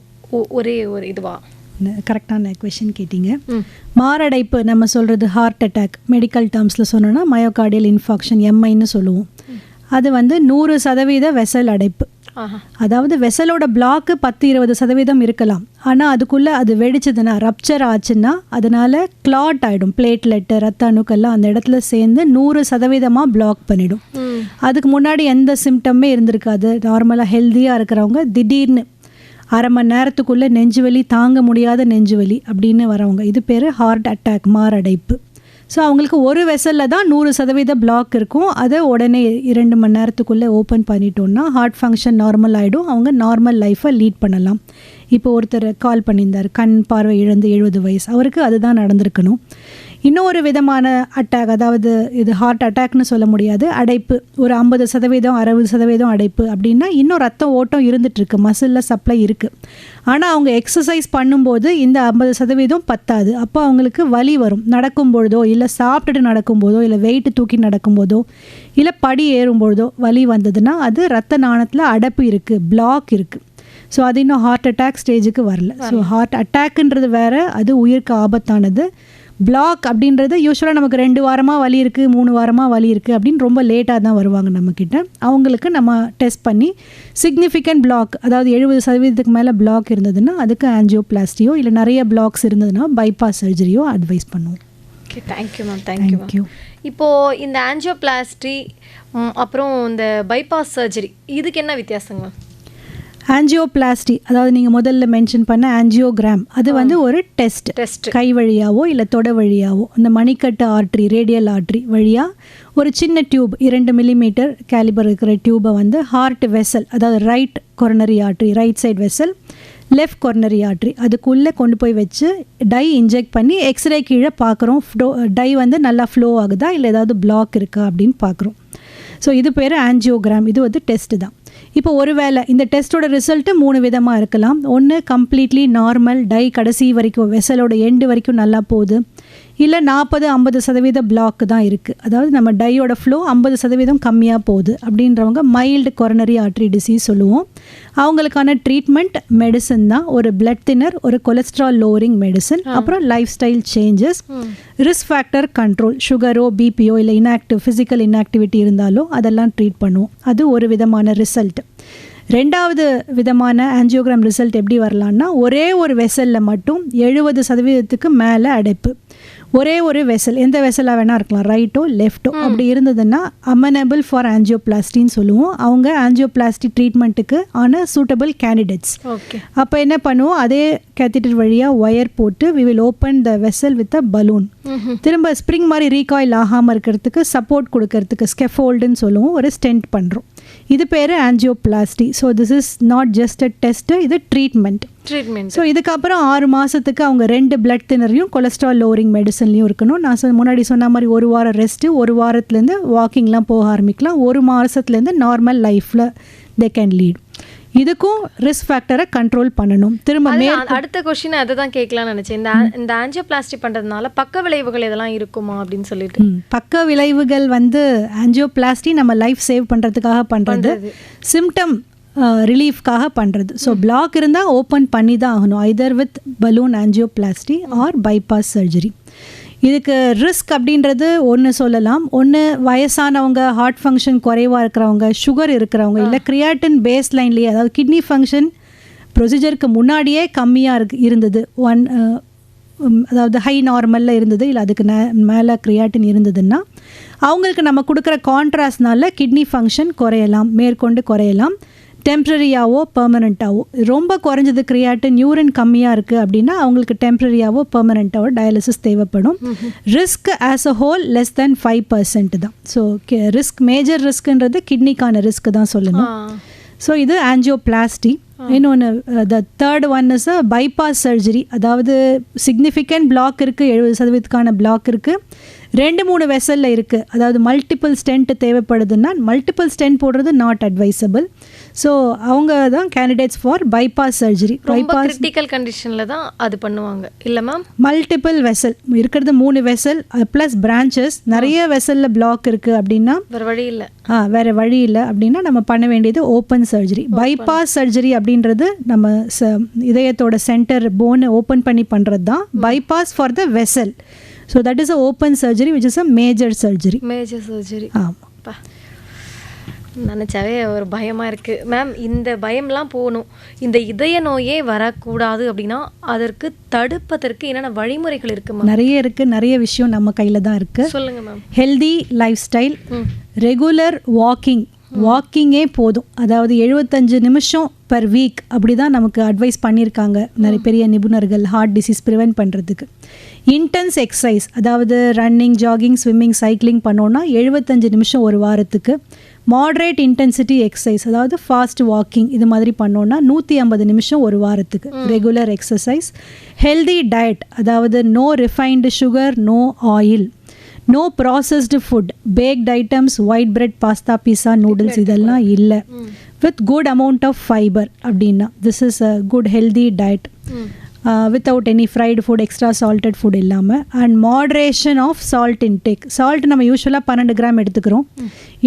ஒரே ஒரு இதுவா? கரெக்டான கொஷின் கேட்டிங்க. மாரடைப்பு நம்ம சொல்கிறது ஹார்ட் அட்டாக், மெடிக்கல் டேர்ம்ஸில் சொன்னோன்னா மயோகார்டியல் இன்ஃபாக்ஷன், எம்ஐன்னு சொல்லுவோம். அது 100% வெசல் அடைப்பு. அதாவது வெசலோட பிளாக்கு 10-20% இருக்கலாம். ஆனால் அதுக்குள்ளே அது வெடிச்சதுன்னா, ரப்சர் ஆச்சுன்னா, அதனால் கிளாட் ஆகிடும். பிளேட்லெட்டு, ரத்த அணுக்கெல்லாம் அந்த இடத்துல சேர்ந்து 100% பிளாக் பண்ணிடும். அதுக்கு முன்னாடி எந்த சிம்டமே இருந்திருக்காது. நார்மலாக ஹெல்த்தியாக இருக்கிறவங்க திடீர்னு அரை மணி நேரத்துக்குள்ளே நெஞ்சுவலி, தாங்க முடியாத நெஞ்சுவலி அப்படின்னு வரவங்க, இது பேர் ஹார்ட் அட்டாக், மாரடைப்பு. ஸோ அவங்களுக்கு ஒரு வெசலில் தான் 100% பிளாக் இருக்கும். அதை உடனே 2 மணி நேரத்துக்குள்ளே ஓப்பன் பண்ணிட்டோன்னா ஹார்ட் ஃபங்க்ஷன் நார்மல் ஆகிடும். அவங்க நார்மல் லைஃப்பை லீட் பண்ணலாம். இப்போ ஒருத்தர் கால் பண்ணியிருந்தார், கண் பார்வை இழந்து 70 வயசு, அவருக்கு அதுதான் நடந்திருக்கணும். இன்னொரு விதமான அட்டாக், அதாவது இது ஹார்ட் அட்டாக்னு சொல்ல முடியாது, அடைப்பு, ஒரு 50% 60% அடைப்பு அப்படின்னா இன்னும் ரத்தம் ஓட்டம் இருந்துகிட்ருக்கு, மசிலில் சப்ளை இருக்குது. ஆனால் அவங்க எக்ஸசைஸ் பண்ணும்போது இந்த 50% பத்தாது. அப்போ அவங்களுக்கு வலி வரும். நடக்கும்பொழுதோ, இல்லை சாப்பிட்டுட்டு நடக்கும்போதோ, இல்லை வெயிட்டு தூக்கி நடக்கும்போதோ, இல்லை படி ஏறும்பொழுதோ வலி வந்ததுன்னா அது ரத்த நாணத்தில் அடைப்பு இருக்குது, பிளாக் இருக்குது. ஸோ அது இன்னும் ஹார்ட் அட்டாக் ஸ்டேஜுக்கு வரல. ஸோ ஹார்ட் அட்டாக்குன்றது வேறு, அது உயிருக்கு ஆபத்தானது. பிளாக் அப்படின்றது யூஸ்வலாக நமக்கு 2 வாரமாக வலி இருக்குது, 3 வாரமாக வலி இருக்குது அப்படின்னு ரொம்ப லேட்டாக தான் வருவாங்க நம்மக்கிட்ட. அவங்களுக்கு நம்ம டெஸ்ட் பண்ணி சிக்னிஃபிகண்ட் பிளாக், அதாவது 70% மேலே பிளாக் இருந்ததுன்னா அதுக்கு ஆஞ்சியோபிளாஸ்டியோ, இல்லை நிறைய பிளாக்ஸ் இருந்ததுன்னா பைபாஸ் சர்ஜரியோ அட்வைஸ் பண்ணுவோம். Okay, thank you ma'am. தேங்க்யூ. இப்போது இந்த ஆஞ்சியோபிளாஸ்டி அப்புறம் இந்த பைபாஸ் சர்ஜரி, இதுக்கு என்ன வித்தியாசங்க? ஆஞ்சியோபிளாஸ்டி, அதாவது நீங்கள் முதல்ல மென்ஷன் பண்ண ஆஞ்சியோகிராம், அது ஒரு டெஸ்ட். கை வழியாவோ இல்லை தொடை வழியாவோ அந்த மணிக்கட்டு ஆர்ட்ரி, ரேடியல் ஆர்ட்ரி வழியாக ஒரு சின்ன டியூப், 2 மில்லிமீட்டர் கேலிபர் இருக்கிற டியூபை ஹார்ட் வெசல், அதாவது right coronary artery, right side vessel, left coronary artery, அதுக்குள்ளே கொண்டு போய் வச்சு டை இன்ஜெக்ட் பண்ணி எக்ஸ்ரே கீழே பார்க்குறோம். டை நல்லா ஃப்ளோ ஆகுதா, இல்லை ஏதாவது பிளாக் இருக்கா அப்படின்னு பார்க்குறோம். ஸோ இது பேர் ஆஞ்சியோகிராம். இது டெஸ்ட்டு தான். இப்போ ஒருவேளை இந்த டெஸ்ட்டோட ரிசல்ட்டு 3 விதமாக இருக்கலாம். ஒன்று, கம்ப்ளீட்லி நார்மல், டை கடைசி வரைக்கும் வெசலோட எண்டு வரைக்கும் நல்லா போகுது. இல்லை 40-50% பிளாக் தான் இருக்குது, அதாவது நம்ம டையோட ஃப்ளோ 50% கம்மியாக போகுது அப்படின்றவங்க மைல்டு கொரோனரி ஆர்ட்ரி டிசீஸ் சொல்லுவோம். அவங்களுக்கான ட்ரீட்மெண்ட் மெடிசன் தான். ஒரு பிளட் தின்னர், ஒரு கொலஸ்ட்ரால் லோவரிங் மெடிசன், அப்புறம் life style changes, risk factor control, சுகரோ பிபியோ இல்லை ஃபிசிக்கல் இன்ஆக்டிவிட்டி இருந்தாலோ அதெல்லாம் ட்ரீட் பண்ணுவோம். அது ஒரு விதமான ரிசல்ட். 2வது விதமான ஆஞ்சியோகிராம் ரிசல்ட் எப்படி வரலான்னா, ஒரே ஒரு வெசலில் மட்டும் 70% மேலே அடைப்பு, ஒரே ஒரு வெசல், எந்த வெசலாக வேணால் இருக்கலாம், ரைட்டோ லெஃப்ட்டோ, அப்படி இருந்ததுன்னா அமெனபிள் ஃபார் ஆஞ்சியோபிளாஸ்டின்னு சொல்லுவோம். அவங்க ஆஞ்சியோபிளாஸ்டி ட்ரீட்மெண்ட்டுக்கு ஆன சூட்டபிள் கேண்டிடேட்ஸ். ஓகே. அப்போ என்ன பண்ணுவோம், அதே கேத்தீட்டர் வழியாக ஒயர் போட்டு we will open the vessel with a balloon. திரும்ப ஸ்ப்ரிங் மாதிரி ரீகாயில் ஆகாமல் இருக்கிறதுக்கு சப்போர்ட் கொடுக்கறதுக்கு ஸ்கெஃபோல்டுன்னு சொல்லுவோம், ஒரு ஸ்டென்ட் பண்ணுறோம். இது பேர் angioplasty. So this is not just a test, இது ட்ரீட்மெண்ட். ட்ரீட்மெண்ட். ஸோ இதுக்கப்புறம் 6 மாதத்துக்கு அவங்க 2 பிளட் தின்னரையும் கொலஸ்ட்ரால் லோவரிங் மெடிசன்லையும் இருக்கணும். நான் முன்னாடி சொன்ன மாதிரி 1 வாரம் ரெஸ்ட்டு, 1 வாரத்துலேருந்து வாக்கிங்லாம் போக ஆரம்பிக்கலாம், 1 மாதத்துலேருந்து நார்மல் லைஃப்பில் தே கேன் லீட். இதுக்கும் ரிஸ்க் ஃபேக்டரை கண்ட்ரோல் பண்ணணும். திரும்ப அடுத்த கொஸ்டின் அதை தான் கேட்கலாம்னு நினச்சேன். இந்த ஆஞ்சியோபிளாஸ்டி பண்ணுறதுனால பக்க விளைவுகள் இதெல்லாம் இருக்குமா அப்படின்னு சொல்லிட்டு. பக்க விளைவுகள் வந்து ஆஞ்சியோபிளாஸ்டி நம்ம லைஃப் சேவ் பண்ணுறதுக்காக பண்ணுறது, சிம்டம் ரிலீஃப்காக பண்ணுறது. ஸோ பிளாக் இருந்தால் ஓப்பன் பண்ணி தான் ஆகணும், either with balloon angioplasty or bypass surgery. இதுக்கு ரிஸ்க் அப்படின்றது ஒன்று சொல்லலாம். ஒன்று வயசானவங்க, ஹார்ட் ஃபங்க்ஷன் குறைவாக இருக்கிறவங்க, சுகர் இருக்கிறவங்க, இல்லை கிரியாட்டின் பேஸ் லைன்லேயே, அதாவது கிட்னி ஃபங்க்ஷன் ப்ரொசீஜருக்கு முன்னாடியே கம்மியாக இருந்தது, அதாவது ஹை நார்மலில் இருந்தது, இல்லை அதுக்கு மேலே கிரியாட்டின் இருந்ததுன்னா அவங்களுக்கு நம்ம கொடுக்குற கான்ட்ராஸ்ட்னால கிட்னி ஃபங்க்ஷன் குறையலாம், மேற்கொண்டு குறையலாம், டெம்ப்ரரியாவோ பெர்மனண்ட்டாவோ. ரொம்ப குறைஞ்சது கிரியாட்டின், யூரின் கம்மியாக இருக்குது அப்படின்னா அவங்களுக்கு டெம்ப்ரரியாவோ பெர்மனண்ட்டாவோ டயாலிசிஸ் தேவைப்படும். Risk as a whole less than 5% தான். ஸோ ரிஸ்க், மேஜர் ரிஸ்க்குன்றது கிட்னிக்கான ரிஸ்க் தான் சொல்லணும். ஸோ இது ஆஞ்சியோபிளாஸ்டி. இன்னொன்று the third one is a bypass surgery. அதாவது சிக்னிஃபிகண்ட் பிளாக் இருக்குது, 70% பிளாக் இருக்குது, 2-3 வெசலில் இருக்குது, அதாவது மல்டிபிள் ஸ்டென்ட் தேவைப்படுதுன்னா மல்டிபிள் ஸ்டென்ட் போடுறது நாட் அட்வைசபிள். ஸோ அவங்க தான் candidates for bypass surgery. Bypass critical கண்டிஷனில் தான் அது பண்ணுவாங்க இல்லை மேம்? மல்டிபிள் வெசல் இருக்கிறது, 3 வெசல் ப்ளஸ் பிரான்ச்சஸ், நிறைய வெசலில் பிளாக் இருக்குது அப்படின்னா வேறு வழி இல்லை. வேறு வழி இல்லை அப்படின்னா நம்ம பண்ண வேண்டியது ஓப்பன் சர்ஜரி. பைபாஸ் சர்ஜரி அப்படின்றது நம்ம இதயத்தோட சென்டர் போனை ஓப்பன் பண்ணி பண்ணுறது தான் bypass for the vessel. So that is a open surgery which is a major surgery. Major surgery. ஆமாம். நினச்சாவே ஒரு பயமாக இருக்குது மேம். இந்த பயம்லாம் போகணும், இந்த இதய நோயே வரக்கூடாது அப்படின்னா அதற்கு தடுப்பதற்கு என்னென்ன வழிமுறைகள் இருக்குது? நிறைய இருக்குது, நிறைய விஷயம் நம்ம கையில் தான் இருக்குது. சொல்லுங்கள் ma'am. Healthy life style, regular வாக்கிங்கே போதும். அதாவது 75 நிமிஷம் பர் வீக் அப்படி தான் நமக்கு அட்வைஸ் பண்ணியிருக்காங்க நிறைய பெரிய நிபுணர்கள் ஹார்ட் டிசீஸ் ப்ரிவென்ட் பண்ணுறதுக்கு. இன்டென்ஸ் எக்ஸசைஸ், அதாவது ரன்னிங், ஜாகிங், ஸ்விம்மிங், சைக்கிளிங் பண்ணோன்னா 75 நிமிஷம் ஒரு வாரத்துக்கு. மாட்ரேட் இன்டென்சிட்டி எக்ஸசைஸ், அதாவது ஃபாஸ்ட் வாக்கிங், இது மாதிரி பண்ணோன்னா 150 நிமிஷம் ஒரு வாரத்துக்கு ரெகுலர் எக்ஸசைஸ். ஹெல்தி டயட், அதாவது no refined sugar, no oil, no processed food, baked items, white bread, pasta, pizza, noodles இதெல்லாம் இல்லை, with good amount of fibre அப்படின்னா this is a good healthy diet. Without any fried food, extra salted food இல்லாமல். And moderation of salt intake. Salt நம்ம யூஸ்வலாக 12 gram எடுத்துக்கிறோம்,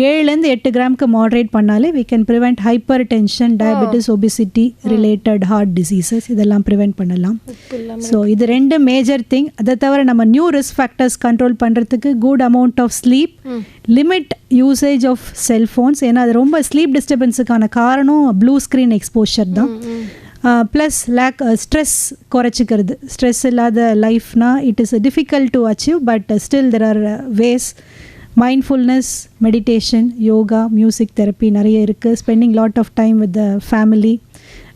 7லேருந்து 8 கிராமுக்கு moderate பண்ணாலே we can prevent hypertension, diabetes, obesity related heart diseases இதெல்லாம் prevent பண்ணலாம். So இது 2 major thing. அதை தவிர நம்ம நியூ ரிஸ்க் ஃபேக்டர்ஸ் கண்ட்ரோல் பண்ணுறதுக்கு good amount of sleep, limit usage of cellphones. ஏன்னா அது ரொம்ப ஸ்லீப் டிஸ்டர்பன்ஸுக்கான காரணம் ப்ளூ ஸ்க்ரீன் எக்ஸ்போஷர் தான். ப்ளஸ் ஸ்ட்ரெஸ் குறைச்சிக்கிறது. ஸ்ட்ரெஸ் இல்லாத லைஃப்னா it is difficult to achieve, but still there are ways. Mindfulness, meditation, yoga, music therapy நிறைய இருக்குது. Spending lot of time with the family,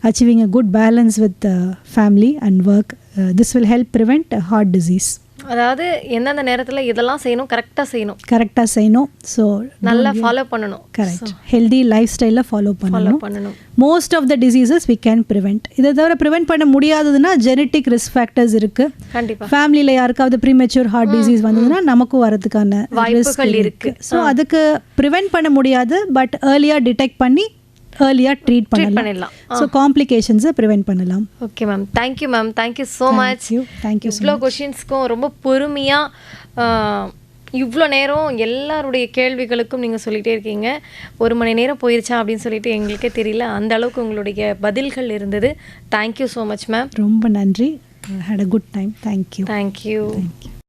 achieving a good balance with family and work. This will help prevent heart disease. அதாவது எந்தெந்த நேரத்தில் இதெல்லாம் செய்யணும், கரெக்டாக செய்யணும். So நல்லா ஃபாலோ பண்ணணும். கரெக்ட். ஹெல்தி லைஃப் ஸ்டைலில் ஃபாலோ பண்ணணும். Most of the diseases we can prevent. இதை தவிர ப்ரிவெண்ட் பண்ண முடியாததுன்னா ஜெனட்டிக் ரிஸ்க் ஃபேக்டர்ஸ் இருக்குது. கண்டிப்பாக ஃபேமிலியில் யாருக்காவது ப்ரீமெச்சூர் ஹார்ட் டிசீஸ் வந்ததுன்னா நமக்கும் வரதுக்கான வாய்ப்புகள் இருக்குது. ஸோ அதுக்கு ப்ரிவெண்ட் பண்ண முடியாது, பட் ஏர்லியாக டிடெக்ட் பண்ணி ஏர்லியாக ட்ரீட் பண்ணலாம். ஸோ காம்ப்ளிகேஷன்ஸை ப்ரிவெண்ட் பண்ணலாம். Okay ma'am, thank you ma'am, thank you so much. Thank you. இவ்வளோ கொஷின்ஸ்க்கும் ரொம்ப பொறுமையாக இவ்வளோ நேரம் எல்லாருடைய கேள்விகளுக்கும் நீங்கள் சொல்லிகிட்டே இருக்கீங்க. 1 மணி நேரம் போயிருச்சா அப்படின்னு சொல்லிட்டு எங்களுக்கே தெரியல, அந்த அளவுக்கு உங்களுடைய பதில்கள் இருந்தது. Thank you so much ma'am. ரொம்ப நன்றி. Had a good time. Thank you. Thank you.